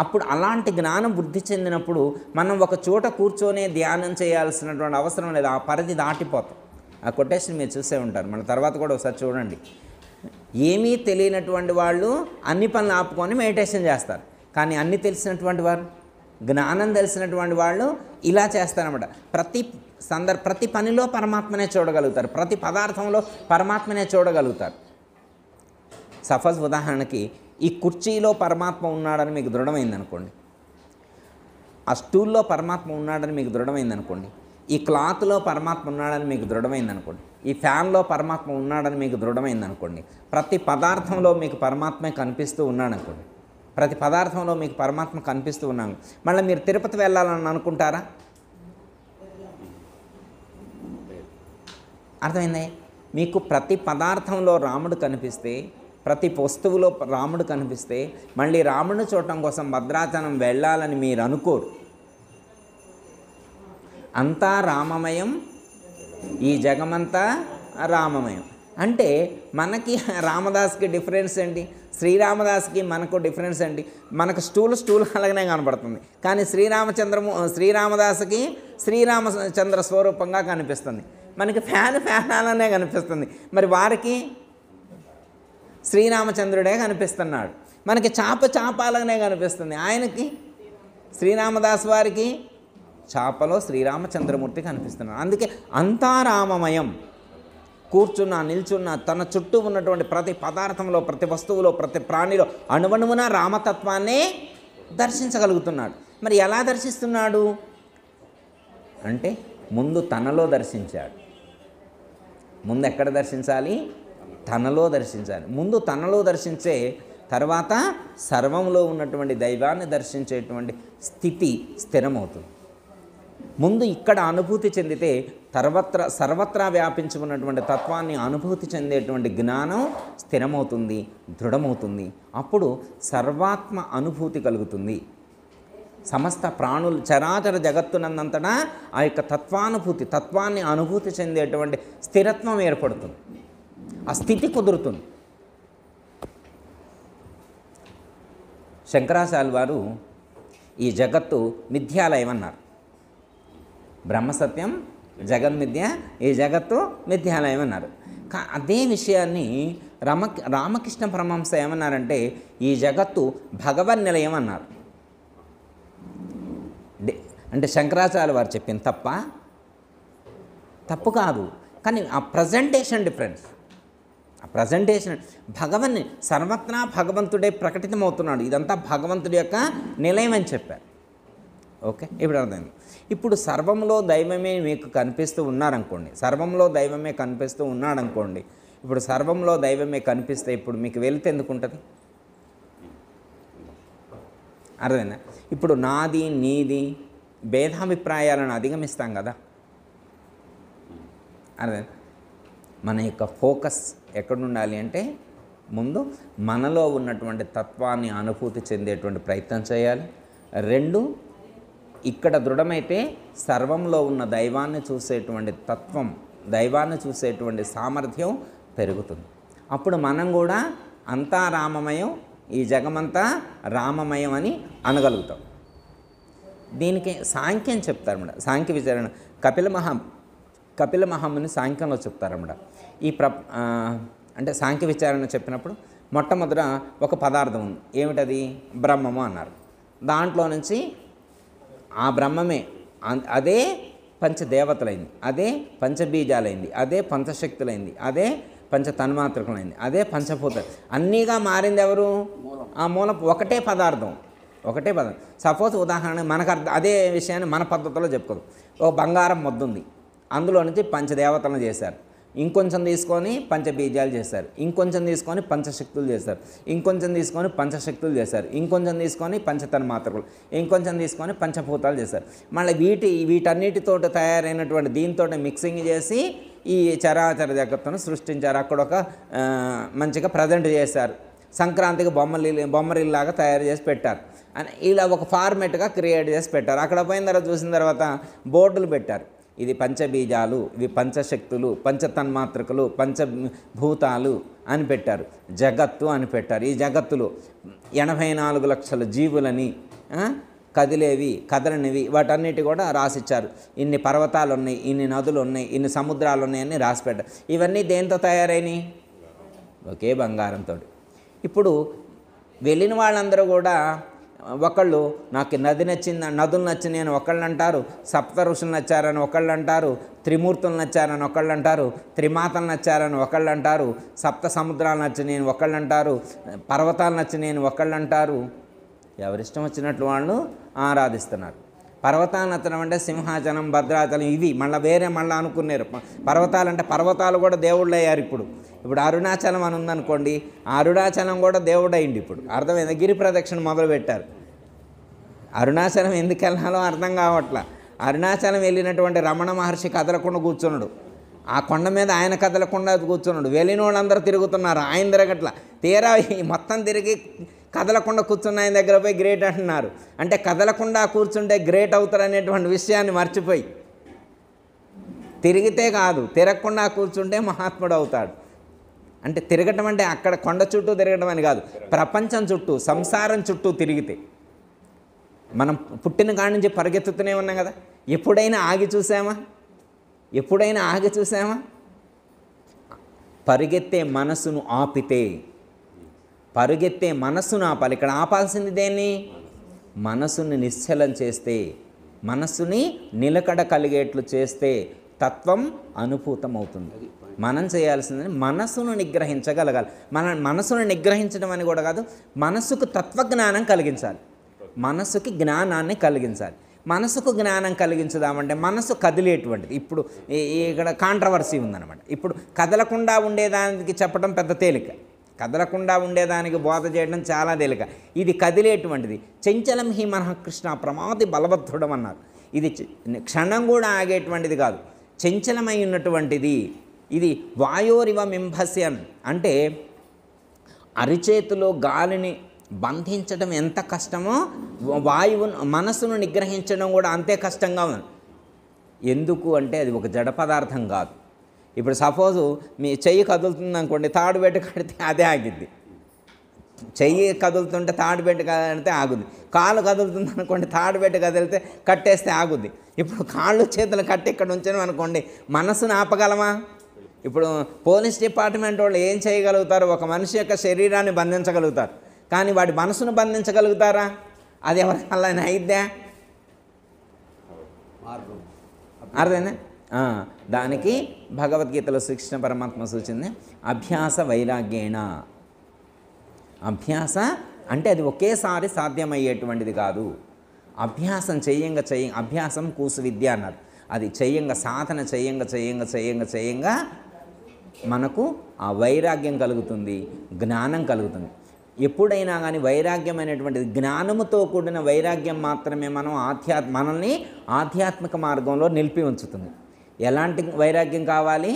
అప్పుడు అలాంటి జ్ఞానం వృద్ధి చెందినప్పుడు మనం ఒక చోట కూర్చొని ధ్యానం చేయాల్సినటువంటి అవసరం లేదు. ఆ పరిధి దాటిపోతాం. ఆ కొటేషన్ మీరు చూసే ఉంటారు. మన తర్వాత కూడా ఒకసారి చూడండి. ఏమీ తెలియనటువంటి వాళ్ళు అన్ని పనులు ఆపుకొని మెడిటేషన్ చేస్తారు. కానీ అన్నీ తెలిసినటువంటి వారు, జ్ఞానం తెలిసినటువంటి వాళ్ళు ఇలా చేస్తారన్నమాట. ప్రతి పనిలో పరమాత్మనే చూడగలుగుతారు. ప్రతి పదార్థంలో పరమాత్మనే చూడగలుగుతారు. సపోజ్ ఉదాహరణకి ఈ కుర్చీలో పరమాత్మ ఉన్నాడని మీకు దృఢమైందనుకోండి, ఆ స్టూల్లో పరమాత్మ ఉన్నాడని మీకు దృఢమైందనుకోండి, ఈ క్లాత్లో పరమాత్మ ఉన్నాడని మీకు దృఢమైందనుకోండి, ఈ ఫ్యాన్లో పరమాత్మ ఉన్నాడని మీకు దృఢమైందనుకోండి, ప్రతి పదార్థంలో మీకు పరమాత్మే కనిపిస్తూ ఉన్నాడనుకోండి, ప్రతి పదార్థంలో మీకు పరమాత్మ కనిపిస్తూ ఉన్నాను. మళ్ళీ మీరు తిరుపతి వెళ్ళాలని అనుకుంటారా? అర్థమైంది? మీకు ప్రతి పదార్థంలో రాముడు కనిపిస్తే, ప్రతి వస్తువులో రాముడు కనిపిస్తే మళ్ళీ రాముడిని చూడటం కోసం భద్రాచలం వెళ్ళాలని మీరు అనుకోరు. అంతా రామమయం, ఈ జగమంతా రామమయం. అంటే మనకి రామదాస్కి డిఫరెన్స్ ఏంటి? శ్రీరామదాస్కి మనకు డిఫరెన్స్ ఏంటి? మనకు స్టూల్ అలాగనే కనపడుతుంది. కానీ శ్రీరామదాస్కి శ్రీరామచంద్ర స్వరూపంగా కనిపిస్తుంది. మనకి ఫ్యాన్ అలానే కనిపిస్తుంది. మరి వారికి శ్రీరామచంద్రుడే కనిపిస్తున్నాడు. మనకి చాప అలాగనే కనిపిస్తుంది. ఆయనకి శ్రీరామదాస్ వారికి చాపలో శ్రీరామచంద్రమూర్తి కనిపిస్తున్నాడు. అందుకే అంతా రామమయం. కూర్చున్న నిల్చున్న తన చుట్టూ ఉన్నటువంటి ప్రతి పదార్థంలో, ప్రతి వస్తువులో, ప్రతి ప్రాణిలో అణువణువున రామతత్వాన్నే దర్శించగలుగుతున్నాడు. మరి ఎలా దర్శిస్తున్నాడు అంటే ముందు తనలో దర్శించాడు. ముందు ఎక్కడ దర్శించాలి? తనలో దర్శించాలి. ముందు తనలో దర్శించే తర్వాత సర్వంలో ఉన్నటువంటి దైవాన్ని దర్శించేటువంటి స్థితి స్థిరమవుతుంది. ముందు ఇక్కడ అనుభూతి చెందితే సర్వత్రా వ్యాపించి ఉన్నటువంటి తత్వాన్ని అనుభూతి చెందేటువంటి జ్ఞానం స్థిరమవుతుంది, దృఢమవుతుంది. అప్పుడు సర్వాత్మ అనుభూతి కలుగుతుంది. సమస్త ప్రాణులు చరాచర జగత్తునందంతటా ఆ యొక్క తత్వాన్ని అనుభూతి చెందేటువంటి స్థిరత్వం ఏర్పడుతుంది. ఆ స్థితి కుదురుతుంది. శంకరాచార్యుల వారు ఈ జగత్తు మిథ్యాలయం అన్నారు. బ్రహ్మసత్యం, జగన్మిథ్య, ఈ జగత్తు మిథ్యాలయం అన్నారు. అదే విషయాన్ని రామకృష్ణ పరమహంస ఏమన్నారంటే ఈ జగత్తు భగవన్ నిలయం అన్నారు. అంటే శంకరాచార్య వారు చెప్పింది తప్పు కాదు, కానీ ఆ ప్రజెంటేషన్ డిఫరెన్స్. ఆ ప్రజెంటేషన్ భగవన్ సర్వత్రా భగవంతుడే ప్రకటితమవుతున్నాడు, ఇదంతా భగవంతుడి యొక్క నిలయం అని చెప్పారు. ఓకే, ఇప్పుడు అర్థమైంది. ఇప్పుడు సర్వంలో దైవమే మీకు కనిపిస్తూ ఉన్నారనుకోండి, సర్వంలో దైవమే కనిపిస్తూ ఉన్నాడనుకోండి. ఇప్పుడు సర్వంలో దైవమే కనిపిస్తే ఇప్పుడు మీకు వెలితి ఎందుకు ఉంటుంది? అర్థమైందా? ఇప్పుడు నాది నీది భేదాభిప్రాయాలను అధిగమిస్తాం కదా. అర్థమైందా? మన యొక్క ఫోకస్ ఎక్కడుండాలి అంటే ముందు మనలో ఉన్నటువంటి తత్వాన్ని అనుభూతి చెందేటువంటి ప్రయత్నం చేయాలి. 2, ఇక్కడ దృఢమైతే సర్వంలో ఉన్న దైవాన్ని చూసేటువంటి తత్వం, దైవాన్ని చూసేటువంటి సామర్థ్యం పెరుగుతుంది. అప్పుడు మనం కూడా అంతా రామమయం, ఈ జగమంతా రామమయం అని అనగలుగుతాం. దీనికి సాంఖ్యం చెప్తారన్నమాట. సాంఖ్య విచారణ కపిల మహాముని సాంఖ్యంలో చెప్తారన్నమాట. అంటే సాంఖ్య విచారణ చెప్పినప్పుడు మొట్టమొదట ఒక పదార్థం ఉంది, ఏమిటది? బ్రహ్మము అన్నారు. దాంట్లో నుంచి ఆ బ్రహ్మమే అదే పంచదేవతలైంది, అదే పంచబీజాలైంది, అదే పంచశక్తులైంది, అదే పంచ తన్మాత్రకులైంది, అదే పంచభూతాలు అన్నీగా మారింది ఎవరు? ఆ మూలం ఒకటే పదార్థం. సపోజ్ ఉదాహరణ మనకు అదే విషయాన్ని మన పద్ధతిలో చెప్పుకోదు. ఒక బంగారం ముద్ద ఉంది, అందులో నుంచి పంచదేవతలను చేశారు, ఇంకొంచెం తీసుకొని పంచబీజాలు చేశారు, ఇంకొంచెం తీసుకొని పంచశక్తులు చేశారు, ఇంకొంచెం తీసుకొని పంచశక్తులు చేశారు, ఇంకొంచెం తీసుకొని పంచతన్మాత్రకులు, ఇంకొంచెం తీసుకొని పంచభూతాలు చేశారు. మళ్ళీ వీటన్నిటితో తయారైనటువంటి దీంతో మిక్సింగ్ చేసి ఈ చరాచర జగత్తును సృష్టించారు. అక్కడ ఒక మంచిగా ప్రజెంట్ చేశారు. సంక్రాంతికి బొమ్మరిల్లాగా తయారు చేసి పెట్టారు అని ఇలా ఒక ఫార్మెట్గా క్రియేట్ చేసి పెట్టారు. అక్కడ పోయిన తర్వాత చూసిన తర్వాత బోర్డులు పెట్టారు, ఇది పంచబీజాలు, ఇవి పంచశక్తులు, పంచతన్మాత్రకులు, పంచభూతాలు అని పెట్టారు, జగత్తు అని పెట్టారు. ఈ జగత్తులో 84 లక్షల జీవులని, కదిలేవి కదలనివి వాటన్నిటి కూడా రాసిచ్చారు. ఇన్ని పర్వతాలు ఉన్నాయి, ఇన్ని నదులు ఉన్నాయి, ఇన్ని సముద్రాలు ఉన్నాయని రాసి పెట్టారు. ఇవన్నీ దేంతో తయారైనవి? ఒకే బంగారంతో. ఇప్పుడు వెళ్ళిన వాళ్ళందరూ కూడా ఒకళ్ళు నాకు నదులు నచ్చినాయి అని ఒకళ్ళు అంటారు, సప్త ఋషులు నచ్చారని ఒకళ్ళు అంటారు, త్రిమూర్తులు నచ్చారని ఒకళ్ళు అంటారు, త్రిమాతలు నచ్చారని ఒకళ్ళు అంటారు, సప్త సముద్రాలు నచ్చినాయి అని ఒకళ్ళు అంటారు, పర్వతాలు నచ్చినాయి అని ఒకళ్ళు అంటారు. ఎవరిష్టం వచ్చినట్లు వాళ్ళు ఆరాధిస్తున్నారు. పర్వతాలు నచ్చడం అంటే సింహాచలం, భద్రాచలం ఇవి మళ్ళీ అనుకున్నారు. పర్వతాలంటే పర్వతాలు కూడా దేవుళ్ళు అయ్యారు. ఇప్పుడు అరుణాచలం అని ఉందనుకోండి, అరుణాచలం కూడా దేవుడు అయింది. ఇప్పుడు అర్థమైంది. గిరి ప్రదక్షిణ మొదలుపెట్టారు. అరుణాచలం ఎందుకు వెళ్ళాలో అర్థం కావట్లా. అరుణాచలం వెళ్ళినటువంటి రమణ మహర్షి కదలకుండా కూర్చున్నాడు, ఆ కొండ మీద ఆయన కదలకుండా కూర్చున్నాడు. వెళ్ళిన వాళ్ళందరూ తిరుగుతున్నారు, ఆయన తిరగట్లా. తీరా మొత్తం తిరిగి కదలకుండా కూర్చున్న ఆయన దగ్గర పోయి గ్రేట్ అంటున్నారు. అంటే కదలకుండా కూర్చుంటే గ్రేట్ అవుతారు అనేటువంటి విషయాన్ని మర్చిపోయి, తిరిగితే కాదు తిరగకుండా కూర్చుంటే మహాత్ముడు అవుతాడు. అంటే తిరగటం అంటే అక్కడ కొండ చుట్టూ తిరగడం అని కాదు, ప్రపంచం చుట్టూ, సంసారం చుట్టూ తిరిగితే. మనం పుట్టిన కాడి నుంచి పరిగెత్తుతూనే ఉన్నాం కదా. ఎప్పుడైనా ఆగి చూసామా? పరిగెత్తే మనసును ఆపితే, పరిగెత్తే మనస్సును ఆపాలి. ఇక్కడ ఆపాల్సింది దేన్ని? మనసుని నిశ్చలం చేస్తే, మనస్సుని నిలకడ కలిగేట్లు చేస్తే తత్వం అనుభూతం అవుతుంది. మనం చేయాల్సింది మనసును నిగ్రహించగలగాలి. మనసును నిగ్రహించడం అని కూడా కాదు, మనసుకు తత్వజ్ఞానం కలిగించాలి, మనసుకి జ్ఞానాన్ని కలిగించాలి. మనసుకు జ్ఞానం కలిగించుదామంటే మనసు కదిలేటువంటిది. ఇప్పుడు ఇక్కడ కాంట్రవర్సీ ఉందన్నమాట. ఇప్పుడు కదలకుండా ఉండేదానికి చెప్పడం పెద్ద తేలిక, కదలకుండా ఉండేదానికి బోధ చేయడం చాలా తేలిక. ఇది కదిలేటువంటిది. చంచలం హి మనః కృష్ణ ప్రమాది బలవద్ధుడం అన్నారు. ఇది క్షణం కూడా ఆగేటువంటిది కాదు, చంచలమై ఉన్నటువంటిది. ఇది వాయోరివ మింభస్యన్ అంటే అరిచేతిలో గాలిని బంధించడం ఎంత కష్టమో మనసును నిగ్రహించడం కూడా అంతే కష్టంగా ఉంది. ఎందుకు అంటే అది ఒక జడ పదార్థం కాదు. ఇప్పుడు సపోజు మీ చెయ్యి కదులుతుంది అనుకోండి, తాడు పెట్టి కడితే అదే ఆగిద్ది. చెయ్యి కదులుతుంటే తాడు పెట్టి కదిలితే ఆగుద్ది, కాలు కదులుతుంది అనుకోండి తాడు పెట్టి కదిలితే కట్టేస్తే ఆగుద్ది. ఇప్పుడు కాళ్ళు చేతులు కట్టి ఇక్కడ ఉంచాను అనుకోండి, మనసును ఆపగలమా? ఇప్పుడు పోలీస్ డిపార్ట్మెంట్ వాళ్ళు ఏం చేయగలుగుతారు? ఒక మనిషి యొక్క శరీరాన్ని బంధించగలుగుతారు, కానీ వాడి మనసును బంధించగలుగుతారా? అది ఎవరి వల్ల అయిద్దా? అర్థమైందా? దానికి భగవద్గీతలో శ్రీకృష్ణ పరమాత్మ సూచింది అభ్యాస వైరాగ్యేణ. అభ్యాస అంటే అది ఒకేసారి సాధ్యమయ్యేటువంటిది కాదు. అభ్యాసం అభ్యాసం కూసు విద్య అన్నారు. అది సాధన చేయంగా మనకు ఆ వైరాగ్యం కలుగుతుంది, జ్ఞానం కలుగుతుంది. ఎప్పుడైనా కానీ వైరాగ్యం అనేటువంటిది జ్ఞానముతో కూడిన వైరాగ్యం మాత్రమే మనల్ని ఆధ్యాత్మిక మార్గంలో నిలిపి ఉంచుతుంది. ఎలాంటి వైరాగ్యం కావాలి?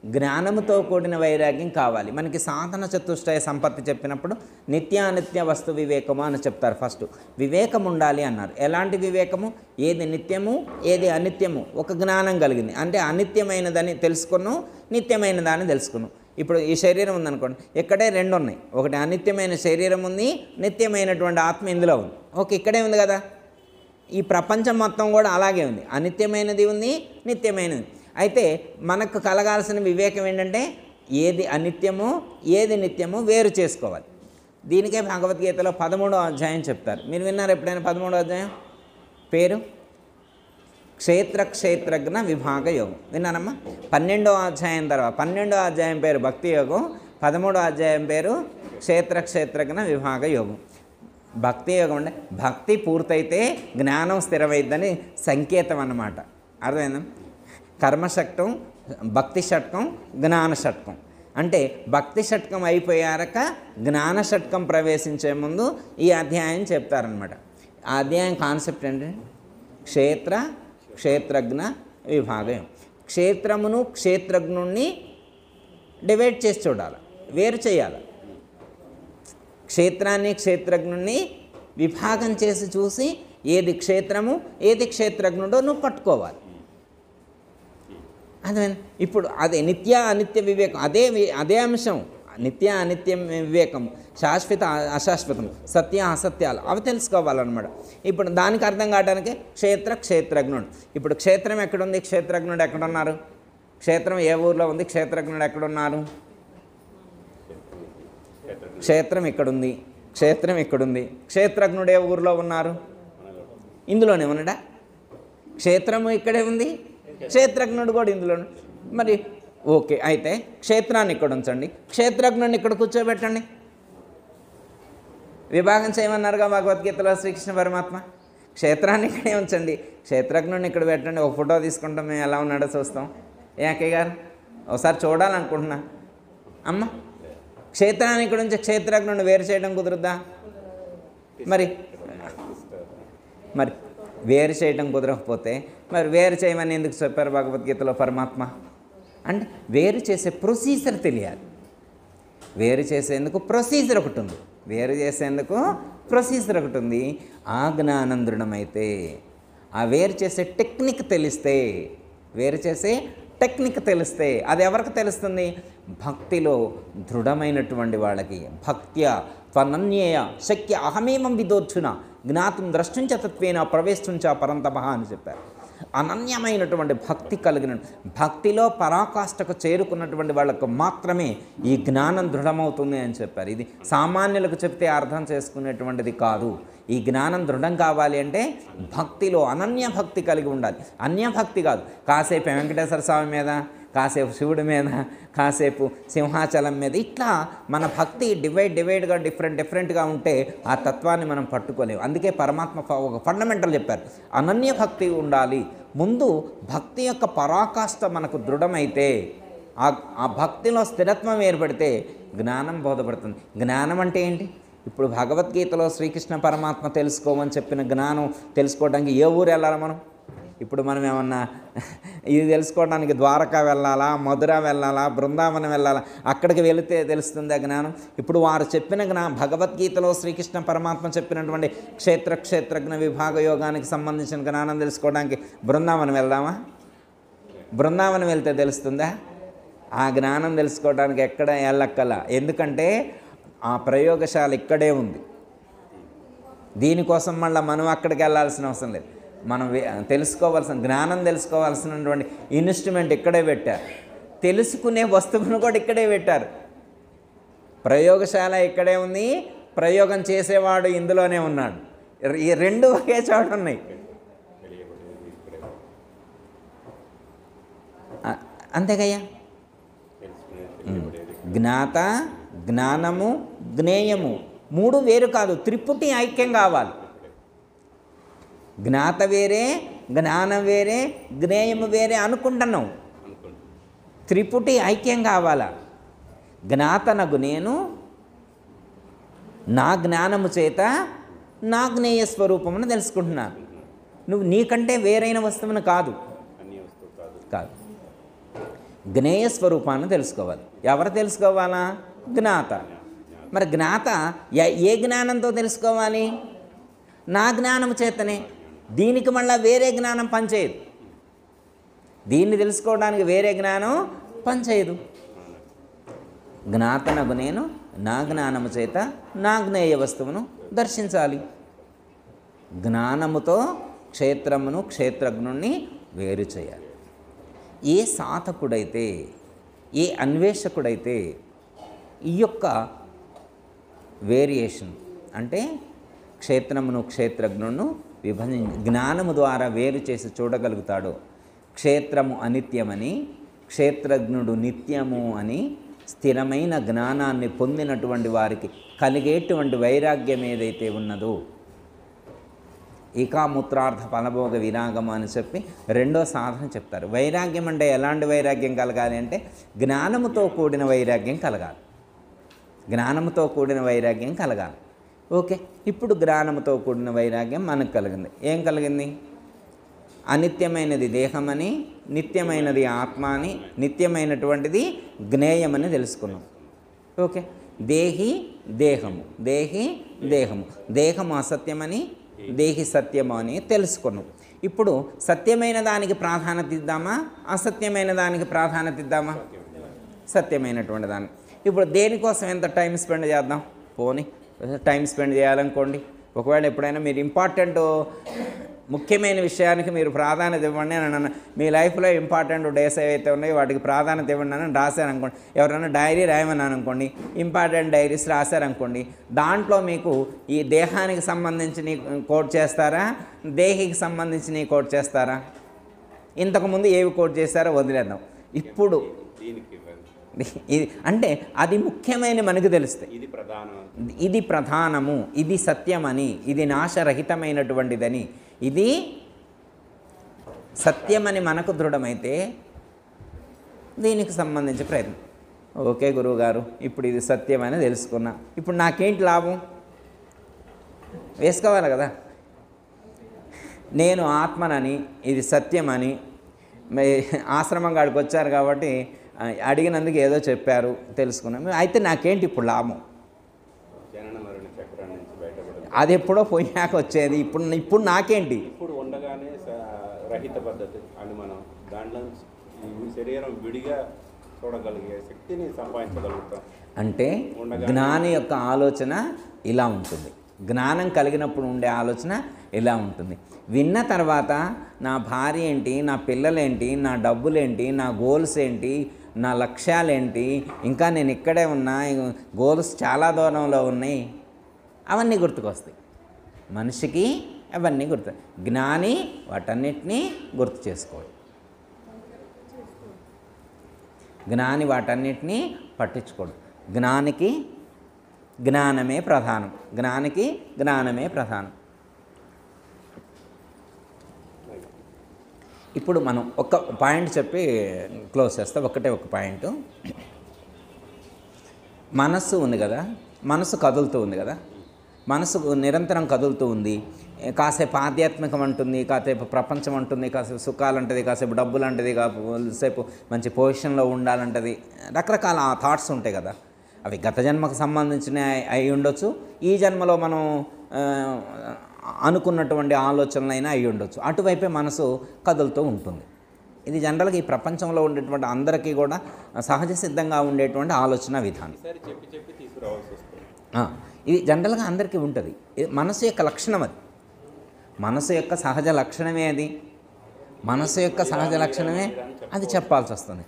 జ్ఞానముతో కూడిన వైరాగ్యం కావాలి. మనకి సాధన చతుష్టయ సంపత్తి చెప్పినప్పుడు నిత్యానిత్య వస్తు వివేకము అని చెప్తారు. ఫస్ట్ వివేకం ఉండాలి అన్నారు. ఎలాంటి వివేకము? ఏది నిత్యము ఏది అనిత్యము ఒక జ్ఞానం కలిగింది. అంటే అనిత్యమైనదని తెలుసుకున్నాం, నిత్యమైన దాన్ని తెలుసుకున్నాం. ఇప్పుడు ఈ శరీరం ఉందనుకోండి, ఇక్కడే రెండు ఉన్నాయి. ఒకటి అనిత్యమైన శరీరం ఉంది, నిత్యమైనటువంటి ఆత్మ ఇందులో ఉంది. ఓకే, ఇక్కడే ఉంది కదా. ఈ ప్రపంచం మొత్తం కూడా అలాగే ఉంది, అనిత్యమైనది ఉంది, నిత్యమైనది. అయితే మనకు కలగాల్సిన వివేకం ఏంటంటే ఏది అనిత్యమో ఏది నిత్యమో వేరు చేసుకోవాలి. దీనికే భగవద్గీతలో 13వ అధ్యాయం చెప్తారు. మీరు విన్నారు ఎప్పుడైనా 13వ అధ్యాయం పేరు? క్షేత్రజ్ఞ విభాగ యోగం విన్నారమ్మా? 12వ అధ్యాయం తర్వాత 12వ అధ్యాయం పేరు భక్తి యోగం, 13వ అధ్యాయం పేరు క్షేత్రజ్ఞ విభాగ యోగం. భక్తి యోగం అంటే భక్తి పూర్తయితే జ్ఞానం స్థిరమైద్దని సంకేతం అన్నమాట. అర్థమైందా? కర్మషట్కం, భక్తి షట్కం, జ్ఞాన షట్కం. అంటే భక్తి షట్కం అయిపోయాక జ్ఞాన షట్కం ప్రవేశించే ముందు ఈ అధ్యాయం చెప్తారనమాట. ఆ అధ్యాయం కాన్సెప్ట్ ఏంటంటే క్షేత్రజ్ఞ విభాగం. క్షేత్రమును క్షేత్రజ్ఞుణ్ణి డివైడ్ చేసి చూడాలి, వేరు చేయాలి. క్షేత్రాన్ని క్షేత్రజ్ఞుణ్ణి విభాగం చేసి చూసి ఏది క్షేత్రము ఏది క్షేత్రజ్ఞుడో నువ్వు పట్టుకోవాలి. అదే ఇప్పుడు అదే నిత్య అనిత్య వివేకం, అదే అంశం. నిత్య అనిత్య వివేకం, శాశ్వత అశాశ్వతం, సత్య అసత్యాలు అవి తెలుసుకోవాలన్నమాట. ఇప్పుడు దానికి అర్థం కావడానికి క్షేత్రజ్ఞుడు. ఇప్పుడు క్షేత్రం ఎక్కడుంది, క్షేత్రజ్ఞుడు ఎక్కడున్నారు? క్షేత్రం ఏ ఊర్లో ఉంది, క్షేత్రజ్ఞుడు ఎక్కడున్నారు? క్షేత్రం ఇక్కడుంది, క్షేత్రం ఇక్కడుంది. క్షేత్రజ్ఞుడు ఏ ఊరిలో ఉన్నారు? ఇందులోనే ఉన్నాడా? క్షేత్రము ఇక్కడే ఉంది, క్షేత్రజ్ఞుడు కూడా ఇందులో. మరి ఓకే, అయితే క్షేత్రాన్ని ఇక్కడ ఉంచండి, క్షేత్రజ్ఞుడిని ఇక్కడ కూర్చోబెట్టండి. విభాగం చేయమన్నారుగా భగవద్గీతలో శ్రీకృష్ణ పరమాత్మ. క్షేత్రాన్ని ఇక్కడే ఉంచండి, క్షేత్రజ్ఞుడిని ఇక్కడ పెట్టండి. ఒక ఫోటో తీసుకుంటాం, మేము ఎలా ఉన్నాడో చూస్తాం. ఏకే గారు ఒకసారి చూడాలనుకుంటున్నా. అమ్మ, క్షేత్రాన్ని ఇక్కడ నుంచి క్షేత్రజ్ఞుడిని వేరు చేయడం కుదురుద్దా? మరి వేరు చేయడం కుదరకపోతే మరి వేరు చేయమని ఎందుకు చెప్పారు భగవద్గీతలో పరమాత్మ? అంటే వేరు చేసే ప్రొసీజర్ తెలియాలి. వేరు చేసేందుకు ప్రొసీజర్ ఒకటి ఉంది, వేరు చేసేందుకు ప్రొసీజర్ ఒకటి ఉంది. ఆ జ్ఞానం దృఢమైతే, ఆ వేరు చేసే టెక్నిక్ తెలిస్తే, వేరు చేసే టెక్నిక్ తెలిస్తే అది ఎవరికి తెలుస్తుంది? భక్తిలో దృఢమైనటువంటి వాళ్ళకి. భక్త్యా త్వనన్యేయ శక్య అహమేమం విదోర్చున జ్ఞాతం ద్రష్టుంచ తత్వేన ప్రవేశించ పరంతపః అని చెప్పారు. అనన్యమైనటువంటి భక్తి కలిగిన, భక్తిలో పరాకాష్ఠకు చేరుకున్నటువంటి వాళ్ళకు మాత్రమే ఈ జ్ఞానం దృఢమవుతుంది అని చెప్పారు. ఇది సామాన్యులకు చెప్తే అర్థం చేసుకునేటువంటిది కాదు. ఈ జ్ఞానం దృఢం కావాలి అంటే భక్తిలో అనన్య భక్తి కలిగి ఉండాలి. అన్యభక్తి కాదు, కాసేపు వెంకటేశ్వర స్వామి మీద, కాసేపు శివుడి మీద, కాసేపు సింహాచలం మీద, ఇట్లా మన భక్తి డివైడ్గా డిఫరెంట్గా ఉంటే ఆ తత్వాన్ని మనం పట్టుకోలేము. అందుకే పరమాత్మ ఒక ఫండమెంటల్ చెప్పారు, అనన్య భక్తి ఉండాలి. ముందు భక్తి యొక్క పరాకాష్ఠ మనకు దృఢమైతే, ఆ భక్తిలో స్థిరత్వం ఏర్పడితే జ్ఞానం బోధపడుతుంది. జ్ఞానం అంటే ఏంటి? ఇప్పుడు భగవద్గీతలో శ్రీకృష్ణ పరమాత్మ తెలుసుకోమని చెప్పిన జ్ఞానం తెలుసుకోవడానికి ఏ ఊరు వెళ్ళాలి మనం? ఇప్పుడు మనం ఏమన్నా ఇది తెలుసుకోవడానికి ద్వారకా వెళ్ళాలా, మధుర వెళ్ళాలా, బృందావనం వెళ్ళాలా? అక్కడికి వెళితే తెలుస్తుంది ఆ జ్ఞానం. ఇప్పుడు వారు చెప్పిన భగవద్గీతలో శ్రీకృష్ణ పరమాత్మ చెప్పినటువంటి క్షేత్రజ్ఞ విభాగ యోగానికి సంబంధించిన జ్ఞానం తెలుసుకోవడానికి బృందావనం వెళ్దామా? బృందావనం వెళ్తే తెలుస్తుందా? ఆ జ్ఞానం తెలుసుకోవడానికి ఎక్కడ వెళ్ళక్కల. ఎందుకంటే ఆ ప్రయోగశాల ఇక్కడే ఉంది. దీనికోసం మళ్ళీ మనం అక్కడికి వెళ్ళాల్సిన అవసరం లేదు. మనం తెలుసుకోవాల్సిన జ్ఞానం తెలుసుకోవాల్సినటువంటి ఇన్స్ట్రుమెంట్ ఇక్కడే పెట్టారు, తెలుసుకునే వస్తువును కూడా ఇక్కడే పెట్టారు. ప్రయోగశాల ఇక్కడే ఉంది, ప్రయోగం చేసేవాడు ఇందులోనే ఉన్నాడు. ఈ రెండు ఒకే చోట ఉన్నాయి. అంతేగయ్యా. జ్ఞాత, జ్ఞానము, జ్ఞేయము మూడు వేరు కాదు, త్రిపుటి ఐక్యం కావాలి. జ్ఞాత వేరే, జ్ఞానం వేరే, జ్ఞేయము వేరే అనుకుంటున్నాం. త్రిపుటి ఐక్యం కావాలా. జ్ఞాతనగు నేను నా జ్ఞానము చేత నా జ్ఞేయ స్వరూపమును తెలుసుకుంటున్నాను. నువ్వు నీకంటే వేరైన వస్తువును కాదు కాదు జ్ఞేయ స్వరూపాన్ని తెలుసుకోవాలి. ఎవరు తెలుసుకోవాలా? జ్ఞాత. మరి జ్ఞాత ఏ జ్ఞానంతో తెలుసుకోవాలి? నా జ్ఞానము చేతనే. దీనికి మళ్ళీ వేరే జ్ఞానం పనిచేయదు. దీన్ని తెలుసుకోవడానికి వేరే జ్ఞానం పనిచేయదు. జ్ఞాతనగు నేను నా జ్ఞానము చేత నా జ్ఞేయ వస్తువును దర్శించాలి. జ్ఞానముతో క్షేత్రమును క్షేత్రజ్ఞుణ్ణి వేరు చేయాలి. ఏ సాధకుడైతే, ఏ అన్వేషకుడైతే ఈ యొక్క వేరియేషన్ అంటే క్షేత్రమును క్షేత్రజ్ఞును జ్ఞానము ద్వారా వేరు చేసి చూడగలుగుతాడో, క్షేత్రము అనిత్యమని క్షేత్రజ్ఞుడు నిత్యము అని స్థిరమైన జ్ఞానాన్ని పొందినటువంటి వారికి కలిగేటువంటి వైరాగ్యం ఏదైతే ఉన్నదో, ఏకామూత్రార్థ ఫలభోగ విరాగము అని చెప్పి రెండో సాధన చెప్తారు. వైరాగ్యం అంటే ఎలాంటి వైరాగ్యం కలగాలి అంటే జ్ఞానముతో కూడిన వైరాగ్యం కలగాలి. జ్ఞానముతో కూడిన వైరాగ్యం కలగాలి. ఓకే, ఇప్పుడు జ్ఞానముతో కూడిన వైరాగ్యం మనకు కలిగింది. ఏం కలిగింది? అనిత్యమైనది దేహమని, నిత్యమైనది ఆత్మ అని, నిత్యమైనటువంటిది జ్ఞేయమని తెలుసుకున్నాం. ఓకే, దేహి దేహము, దేహి దేహము, దేహము అసత్యమని, దేహి సత్యము అని తెలుసుకున్నాం. ఇప్పుడు సత్యమైన దానికి ప్రాధాన్యత ఇద్దామా, అసత్యమైన దానికి ప్రాధాన్యత ఇద్దామా? సత్యమైనటువంటి దానికి. ఇప్పుడు దేనికోసం ఎంత టైం స్పెండ్ చేద్దాం? పోనీ టైం స్పెండ్ చేయాలనుకోండి. ఒకవేళ ఎప్పుడైనా మీరు ఇంపార్టెంట్ ముఖ్యమైన విషయానికి మీరు ప్రాధాన్యత ఇవ్వండి అని మీ లైఫ్లో ఇంపార్టెంట్ డేస్ ఏవైతే ఉన్నాయో వాటికి ప్రాధాన్యత ఇవ్వండి అని రాశారనుకోండి. ఎవరైనా డైరీ రాయమన్నాను అనుకోండి, ఇంపార్టెంట్ డైరీస్ రాశారనుకోండి, దాంట్లో మీకు ఈ దేహానికి సంబంధించి కోట్ చేస్తారా, దేహికి సంబంధించి కోట్ చేస్తారా? ఇంతకుముందు ఏవి కోట్ చేస్తారో వదిలేద్దాం. ఇప్పుడు ఇది అంటే అది ముఖ్యమైన మనకు తెలుస్తాయి. ఇది ప్రధానము, ఇది సత్యమని, ఇది నాశరహితమైనటువంటిదని, ఇది సత్యమని మనకు దృఢమైతే దీనికి సంబంధించి ప్రయత్నం. ఓకే గురువుగారు, ఇప్పుడు ఇది సత్యమని తెలుసుకున్నా, ఇప్పుడు నాకేంటి లాభం? వేసుకోవాలి కదా. నేను ఆత్మనని, ఇది సత్యమని, ఆశ్రమం కాడికి వచ్చారు కాబట్టి అడిగినందుకు ఏదో చెప్పారు, తెలుసుకున్నాం. అయితే నాకేంటి ఇప్పుడు లాభం? అది ఎప్పుడో పోయాక వచ్చేది. ఇప్పుడు నాకేంటి? ఇప్పుడు ఉండగానే రహిత పద్ధతి అని మనం దాంట్లో శరీరం విడిగా చూడగలిగే శక్తిని సంపాదించగలుగుతాం. అంటే జ్ఞాని యొక్క ఆలోచన ఇలా ఉంటుంది, జ్ఞానం కలిగినప్పుడు ఉండే ఆలోచన ఇలా ఉంటుంది. విన్న తర్వాత నా భార్య ఏంటి, నా పిల్లలేంటి, నా డబ్బులేంటి, నా గోల్స్ ఏంటి, నా లక్ష్యాలేంటి, ఇంకా నేను ఇక్కడే ఉన్నా, గోల్స్ చాలా దూరంలో ఉన్నాయి, అవన్నీ గుర్తుకొస్తాయి మనిషికి. అవన్నీ గుర్తు. జ్ఞాని వాటన్నిటినీ గుర్తు చేసుకోడు. జ్ఞాని వాటన్నిటినీ పట్టించుకోడు. జ్ఞానికి జ్ఞానమే ప్రధానం, జ్ఞానికి జ్ఞానమే ప్రధానం. ఇప్పుడు మనం ఒక పాయింట్ చెప్పి క్లోజ్ చేస్తాం. ఒక పాయింట్. మనస్సు ఉంది కదా, మనసు కదులుతూ ఉంది కదా, మనసు నిరంతరం కదులుతూ ఉంది. కాసేపు ఆధ్యాత్మికం అంటుంది, కాసేపు ప్రపంచం అంటుంది, కాసేపు సుఖాలు అంటుంది, కాసేపు డబ్బులు అంటుంది, కాసేపు మంచి పొజిషన్లో ఉండాలంటుంది. రకరకాల థాట్స్ ఉంటాయి కదా. అవి గత జన్మకు సంబంధించిన అయి ఉండొచ్చు, ఈ జన్మలో మనం అనుకున్నటువంటి ఆలోచనలైనా అయి ఉండొచ్చు. అటువైపే మనసు కదులుతూ ఉంటుంది. ఇది జనరల్గా ఈ ప్రపంచంలో ఉండేటువంటి అందరికీ కూడా సహజ సిద్ధంగా ఉండేటువంటి ఆలోచన విధానం. ఈసారి చెప్పి చెప్పి తీసుకురావాల్సి వస్తుంది. ఇది జనరల్గా అందరికీ ఉంటుంది. ఇది మనసు యొక్క లక్షణం. అది మనసు యొక్క సహజ లక్షణమే. అది మనసు యొక్క సహజ లక్షణమే. అది చెప్పాల్సి వస్తుంది.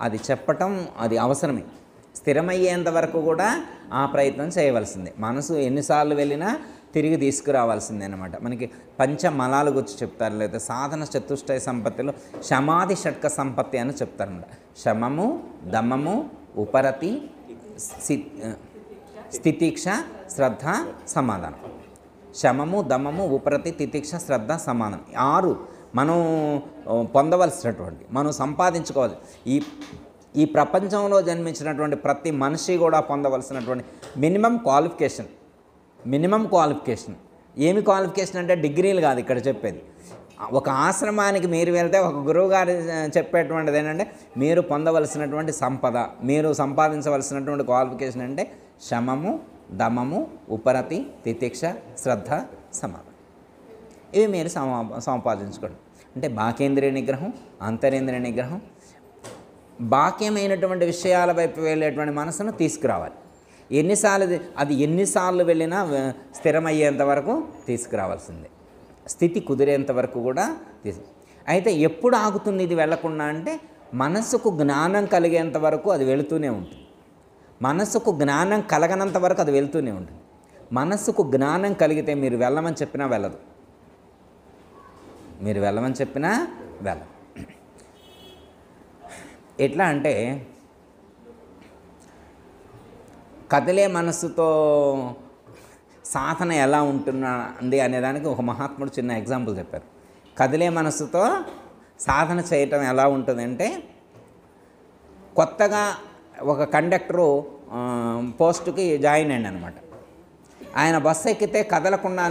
అది చెప్పటం అది అవసరమే. స్థిరమయ్యేంత వరకు కూడా ఆ ప్రయత్నం చేయవలసిందే. మనసు ఎన్నిసార్లు వెళ్ళినా తిరిగి తీసుకురావాల్సిందే అన్నమాట. మనకి పంచమలాలు గురించి చెప్తారు, లేదా సాధన చతుష్టయ సంపత్తిలో శమాది షట్క సంపత్తి అని చెప్తారన్నమాట. శమము, దమము, ఉపరతి, స్థితిక్ష, శ్రద్ధ, సమాధానం. శమము, దమము, ఉపరతి, తితిక్ష, శ్రద్ధ, సమాధానం. 6 మనం పొందవలసినటువంటి, మనం సంపాదించుకోవాలి. ఈ ప్రపంచంలో జన్మించినటువంటి ప్రతి మనిషి కూడా పొందవలసినటువంటి మినిమం క్వాలిఫికేషన్. ఏమి క్వాలిఫికేషన్ అంటే డిగ్రీలు కాదు ఇక్కడ చెప్పేది. ఒక ఆశ్రమానికి మీరు వెళ్తే ఒక గురువు గారు చెప్పేటువంటిది ఏంటంటే మీరు పొందవలసినటువంటి సంపద, మీరు సంపాదించవలసినటువంటి క్వాలిఫికేషన్ అంటే శమము, దమము, ఉపరతి, తితిక్ష, శ్రద్ధ, సమాధానం. ఇవి మీరు సంపాదించుకోండి. అంటే బాకేంద్రియ నిగ్రహం, అంతరేంద్రియ నిగ్రహం, బాక్యమైనటువంటి విషయాల వైపు వెళ్ళేటువంటి మనసును తీసుకురావాలి. ఎన్నిసార్లు వెళ్ళినా స్థిరమయ్యేంత వరకు తీసుకురావాల్సిందే. స్థితి కుదిరేంత వరకు కూడా అయితే ఎప్పుడు ఆగుతుంది ఇది వెళ్లకుండా అంటే మనసుకు జ్ఞానం కలిగేంత వరకు అది వెళుతూనే ఉంటుంది. మనసుకు జ్ఞానం కలగనంత వరకు అది వెళుతూనే ఉంటుంది. మనసుకు జ్ఞానం కలిగితే మీరు వెళ్ళమని చెప్పినా వెళ్ళదు. వెళ్ళదు. ఎట్లా అంటే కదిలే మనస్సుతో సాధన ఎలా ఉంటున్నది అనేదానికి ఒక మహాత్ముడు చిన్న ఎగ్జాంపుల్ చెప్పారు. కదిలే మనస్సుతో సాధన చేయటం ఎలా ఉంటుందంటే, కొత్తగా ఒక కండక్టరు పోస్టుకి జాయిన్ అయ్యాడు అనమాట. ఆయన బస్సు ఎక్కితే కదలకుండా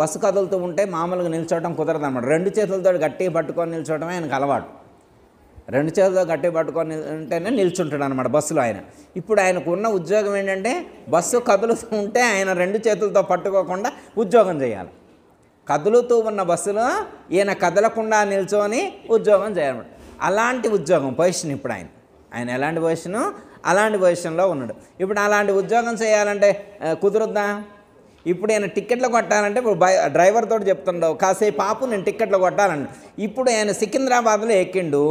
బస్సు కదులుతూ ఉంటే మామూలుగా నిల్చోవడం కుదరదు అనమాట. 2 చేతులతో గట్టిగా పట్టుకొని నిల్చోవడమే ఆయనకు అలవాటు. 2 చేతులతో గట్టిగా పట్టుకొని ఉంటేనే నిల్చుంటాడు అనమాట బస్సులో ఆయన. ఇప్పుడు ఆయనకు ఉన్న ఉద్యోగం ఏంటంటే బస్సు కదులుతూ ఉంటే ఆయన 2 చేతులతో పట్టుకోకుండా ఉద్యోగం చేయాలి. కదులుతూ ఉన్న బస్సులో ఈయన కదలకుండా నిల్చొని ఉద్యోగం చేయాలన్నమాట. అలాంటి ఉద్యోగం పొజిషన్ ఇప్పుడు ఆయన ఎలాంటి పొజిషను, అలాంటి పొజిషన్లో ఉన్నాడు. ఇప్పుడు అలాంటి ఉద్యోగం చేయాలంటే కుదురుద్దా? ఇప్పుడు ఆయన టిక్కెట్లు కొట్టాలంటే ఇప్పుడు డ్రైవర్ తోటి చెప్తుండవు కాసేపు పాపు నేను టిక్కెట్లు కొట్టాలండి. ఇప్పుడు ఆయన సికింద్రాబాద్లో ఎక్కిండు.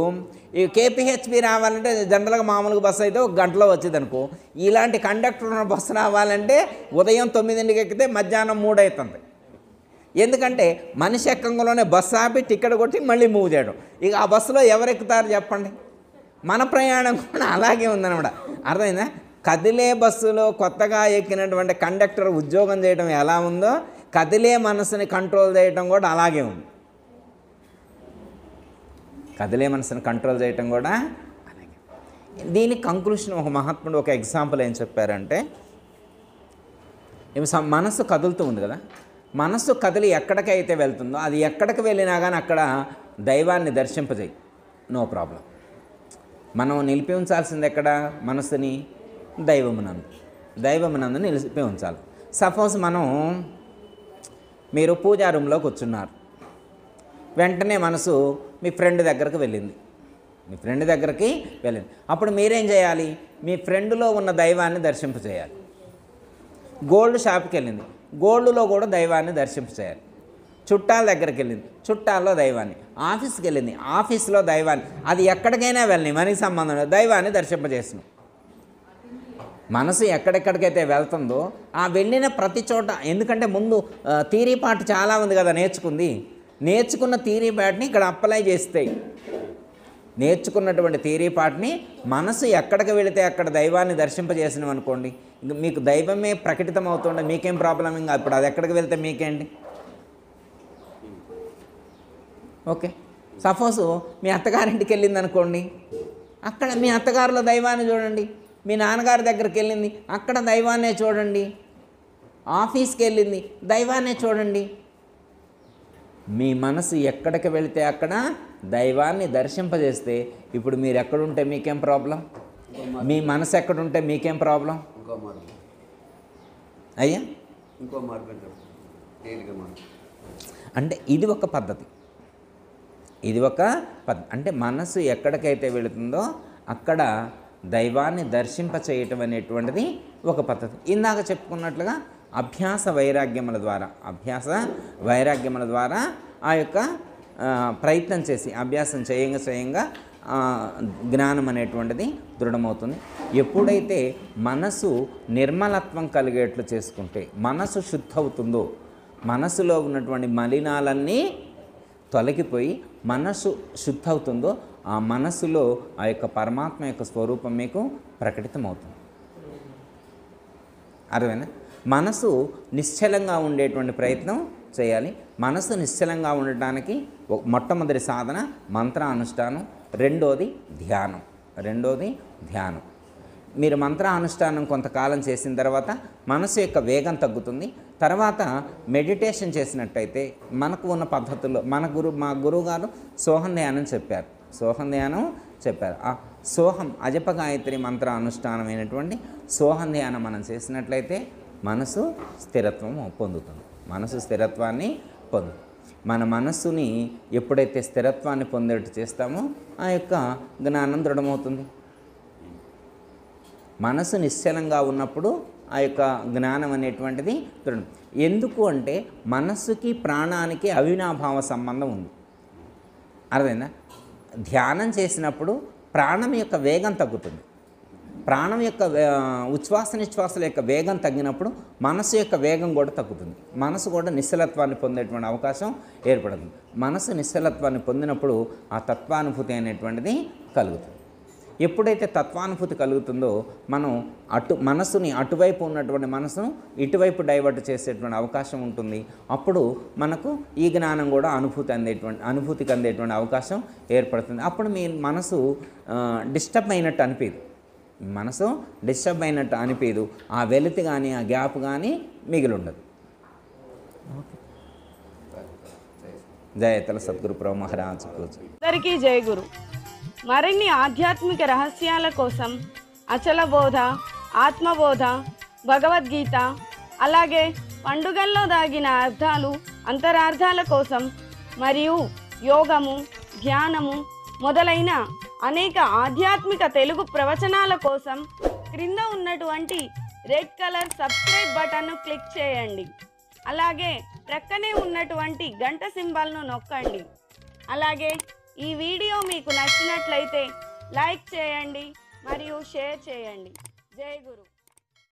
ఈ కేపీహెచ్పి రావాలంటే జనరల్గా మామూలుగా బస్సు అయితే 1 గంటలో వచ్చేది అనుకో. ఇలాంటి కండక్టర్ ఉన్న బస్సు రావాలంటే ఉదయం 9ంటికి ఎక్కితే మధ్యాహ్నం 3 అవుతుంది. ఎందుకంటే మనిషి ఎక్కంలోనే బస్సు ఆపి టిక్కెట్ కొట్టి మళ్ళీ మూవ్ చేయడం. ఇక ఆ బస్సులో ఎవరు ఎక్కుతారు చెప్పండి? మన ప్రయాణం కూడా అలాగే ఉందన్నమాట. అర్థమైందా? కదిలే బస్సులో కొత్తగా ఎక్కినటువంటి కండక్టర్ ఉద్యోగం చేయడం ఎలా ఉందో కదిలే మనసుని కంట్రోల్ చేయడం కూడా అలాగే ఉంది. దీని కంక్లూషన్ ఒక మహాత్ముడు ఒక ఎగ్జాంపుల్ ఏం చెప్పారంటే, మనసు కదులుతూ ఉంది కదా, మనసు కదిలి ఎక్కడికైతే వెళ్తుందో అది ఎక్కడికి వెళ్ళినా కానీ అక్కడ దైవాన్ని దర్శింపజేయి, నో ప్రాబ్లం. మనం నిలిపి ఉంచాల్సింది ఎక్కడ? మనసుని దైవమునందు నిలిపి ఉంచాలి. సపోజ్ మీరు పూజా రూమ్లో కూర్చున్నారు, వెంటనే మనసు మీ ఫ్రెండ్ దగ్గరికి వెళ్ళింది. అప్పుడు మీరేం చేయాలి? మీ ఫ్రెండ్లో ఉన్న దైవాన్ని దర్శింపచేయాలి. గోల్డ్ షాప్కి వెళ్ళింది, గోల్డ్లో కూడా దైవాన్ని దర్శింపచేయాలి. చుట్టాల దగ్గరికి వెళ్ళింది, చుట్టాల్లో దైవాన్ని. ఆఫీస్కి వెళ్ళింది, ఆఫీస్లో దైవాన్ని. అది ఎక్కడికైనా వెళ్ళి మనకి సంబంధం లేదు, దైవాన్ని దర్శింపజేస్తున్నాం. మనసు ఎక్కడెక్కడికైతే వెళ్తుందో ఆ వెళ్ళిన ప్రతి చోట, ఎందుకంటే ముందు థియరీ పార్ట్ చాలా ఉంది కదా నేర్చుకున్న థియరీ పార్ట్ని ఇక్కడ అప్లై చేస్తాయి. నేర్చుకున్నటువంటి థియరీ పార్ట్ని మనసు ఎక్కడికి వెళితే అక్కడ దైవాన్ని దర్శింపజేసినాం అనుకోండి, మీకు దైవమే ప్రకటితం అవుతుండే, మీకేం ప్రాబ్లం? ఇంకా ఇప్పుడు అది ఎక్కడికి వెళ్తే మీకేంటి? ఓకే, సపోజ్ మీ అత్తగారింటికి వెళ్ళింది అనుకోండి, అక్కడ మీ అత్తగారిలో దైవాన్ని చూడండి. మీ నాన్నగారి దగ్గరికి వెళ్ళింది, అక్కడ దైవాన్నే చూడండి. ఆఫీస్కి వెళ్ళింది, దైవాన్నే చూడండి. మీ మనసు ఎక్కడికి వెళితే అక్కడ దైవాన్ని దర్శింపజేస్తే ఇప్పుడు మీరు ఎక్కడుంటే మీకేం ప్రాబ్లం? మీ మనసు ఎక్కడుంటే మీకేం ప్రాబ్లం? అయ్యా అంటే ఇది ఒక పద్ధతి. ఇది ఒక అంటే మనసు ఎక్కడికైతే వెళుతుందో అక్కడ దైవాన్ని దర్శింప చేయటం అనేటువంటిది ఒక పద్ధతి. ఇందాక చెప్పుకున్నట్లుగా అభ్యాస వైరాగ్యముల ద్వారా ఆ యొక్క ప్రయత్నం చేసి అభ్యాసం చేయంగా జ్ఞానం అనేటువంటిది దృఢమవుతుంది. ఎప్పుడైతే మనసు నిర్మలత్వం కలిగేట్లు చేసుకుంటే, మనసు శుద్ధ అవుతుందో, మనసులో ఉన్నటువంటి మలినాలన్నీ తొలగిపోయి మనసు శుద్ధ అవుతుందో, ఆ మనసులో ఆ యొక్క పరమాత్మ యొక్క స్వరూపం మీకు ప్రకటితమవుతుంది. అర్థమైనా? మనసు నిశ్చలంగా ఉండేటువంటి ప్రయత్నం చేయాలి. మనసు నిశ్చలంగా ఉండటానికి మొట్టమొదటి సాధన మంత్రానుష్ఠానం, రెండోది ధ్యానం. మీరు మంత్రానుష్ఠానం కొంతకాలం చేసిన తర్వాత మనసు యొక్క వేగం తగ్గుతుంది. తర్వాత మెడిటేషన్ చేసినట్టయితే మనకు ఉన్న పద్ధతుల్లో మా గురువు గారు సోహం ధ్యానం చెప్పారు. ఆ సోహం అజప గాయత్రి మంత్ర అనుష్ఠానమైనటువంటి సోహం ధ్యానం మనం చేసినట్లయితే మనసు స్థిరత్వం పొందుతుంది. మనసు స్థిరత్వాన్ని మన మనస్సుని ఎప్పుడైతే స్థిరత్వాన్ని పొందేట్టు చేస్తామో ఆ యొక్క జ్ఞానం దృఢమవుతుంది. మనసు నిశ్చలంగా ఉన్నప్పుడు ఆ యొక్క జ్ఞానం అనేటువంటిది దృఢం. ఎందుకు అంటే మనస్సుకి ప్రాణానికి అవినాభావ సంబంధం ఉంది. అర్థమైందా? ధ్యానం చేసినప్పుడు ప్రాణం యొక్క వేగం తగ్గుతుంది. ప్రాణం యొక్క ఉచ్ఛ్వాస నిశ్వాసల యొక్క వేగం తగ్గినప్పుడు మనసు యొక్క వేగం కూడా తగ్గుతుంది. మనసు కూడా నిశ్చలత్వాన్ని పొందేటువంటి అవకాశం ఏర్పడుతుంది. మనసు నిశ్చలత్వాన్ని పొందినప్పుడు ఆ తత్వానుభూతి అనేటువంటిది కలుగుతుంది. ఎప్పుడైతే తత్వానుభూతి కలుగుతుందో మనం మనసుని అటువైపు ఉన్నటువంటి మనసును ఇటువైపు డైవర్ట్ చేసేటువంటి అవకాశం ఉంటుంది. అప్పుడు మనకు ఈ జ్ఞానం కూడా అనుభూతికి అందేటువంటి అవకాశం ఏర్పడుతుంది. అప్పుడు మీ మనసు డిస్టర్బ్ అయినట్టు అనిపించదు. ఆ వెలితి కానీ ఆ గ్యాప్ కానీ మిగిలి ఉండదు. జయతల సద్గురు ప్రభు మహారాజ్ అందరికీ జయ గురు. మరిన్ని ఆధ్యాత్మిక రహస్యాల కోసం అచల బోధ, ఆత్మబోధ, భగవద్గీత, అలాగే పండుగల్లో దాగిన అర్థాలు, అంతరార్థాల కోసం మరియు యోగము, ధ్యానము మొదలైన అనేక ఆధ్యాత్మిక తెలుగు ప్రవచనాల కోసం క్రింద ఉన్నటువంటి రెడ్ కలర్ సబ్స్క్రైబ్ బటన్ను క్లిక్ చేయండి. అలాగే ప్రక్కనే ఉన్నటువంటి గంట సింబల్ను నొక్కండి. అలాగే ఈ వీడియో మీకు నచ్చినట్లయితే లైక్ చేయండి మరియు షేర్ చేయండి. జై గురు.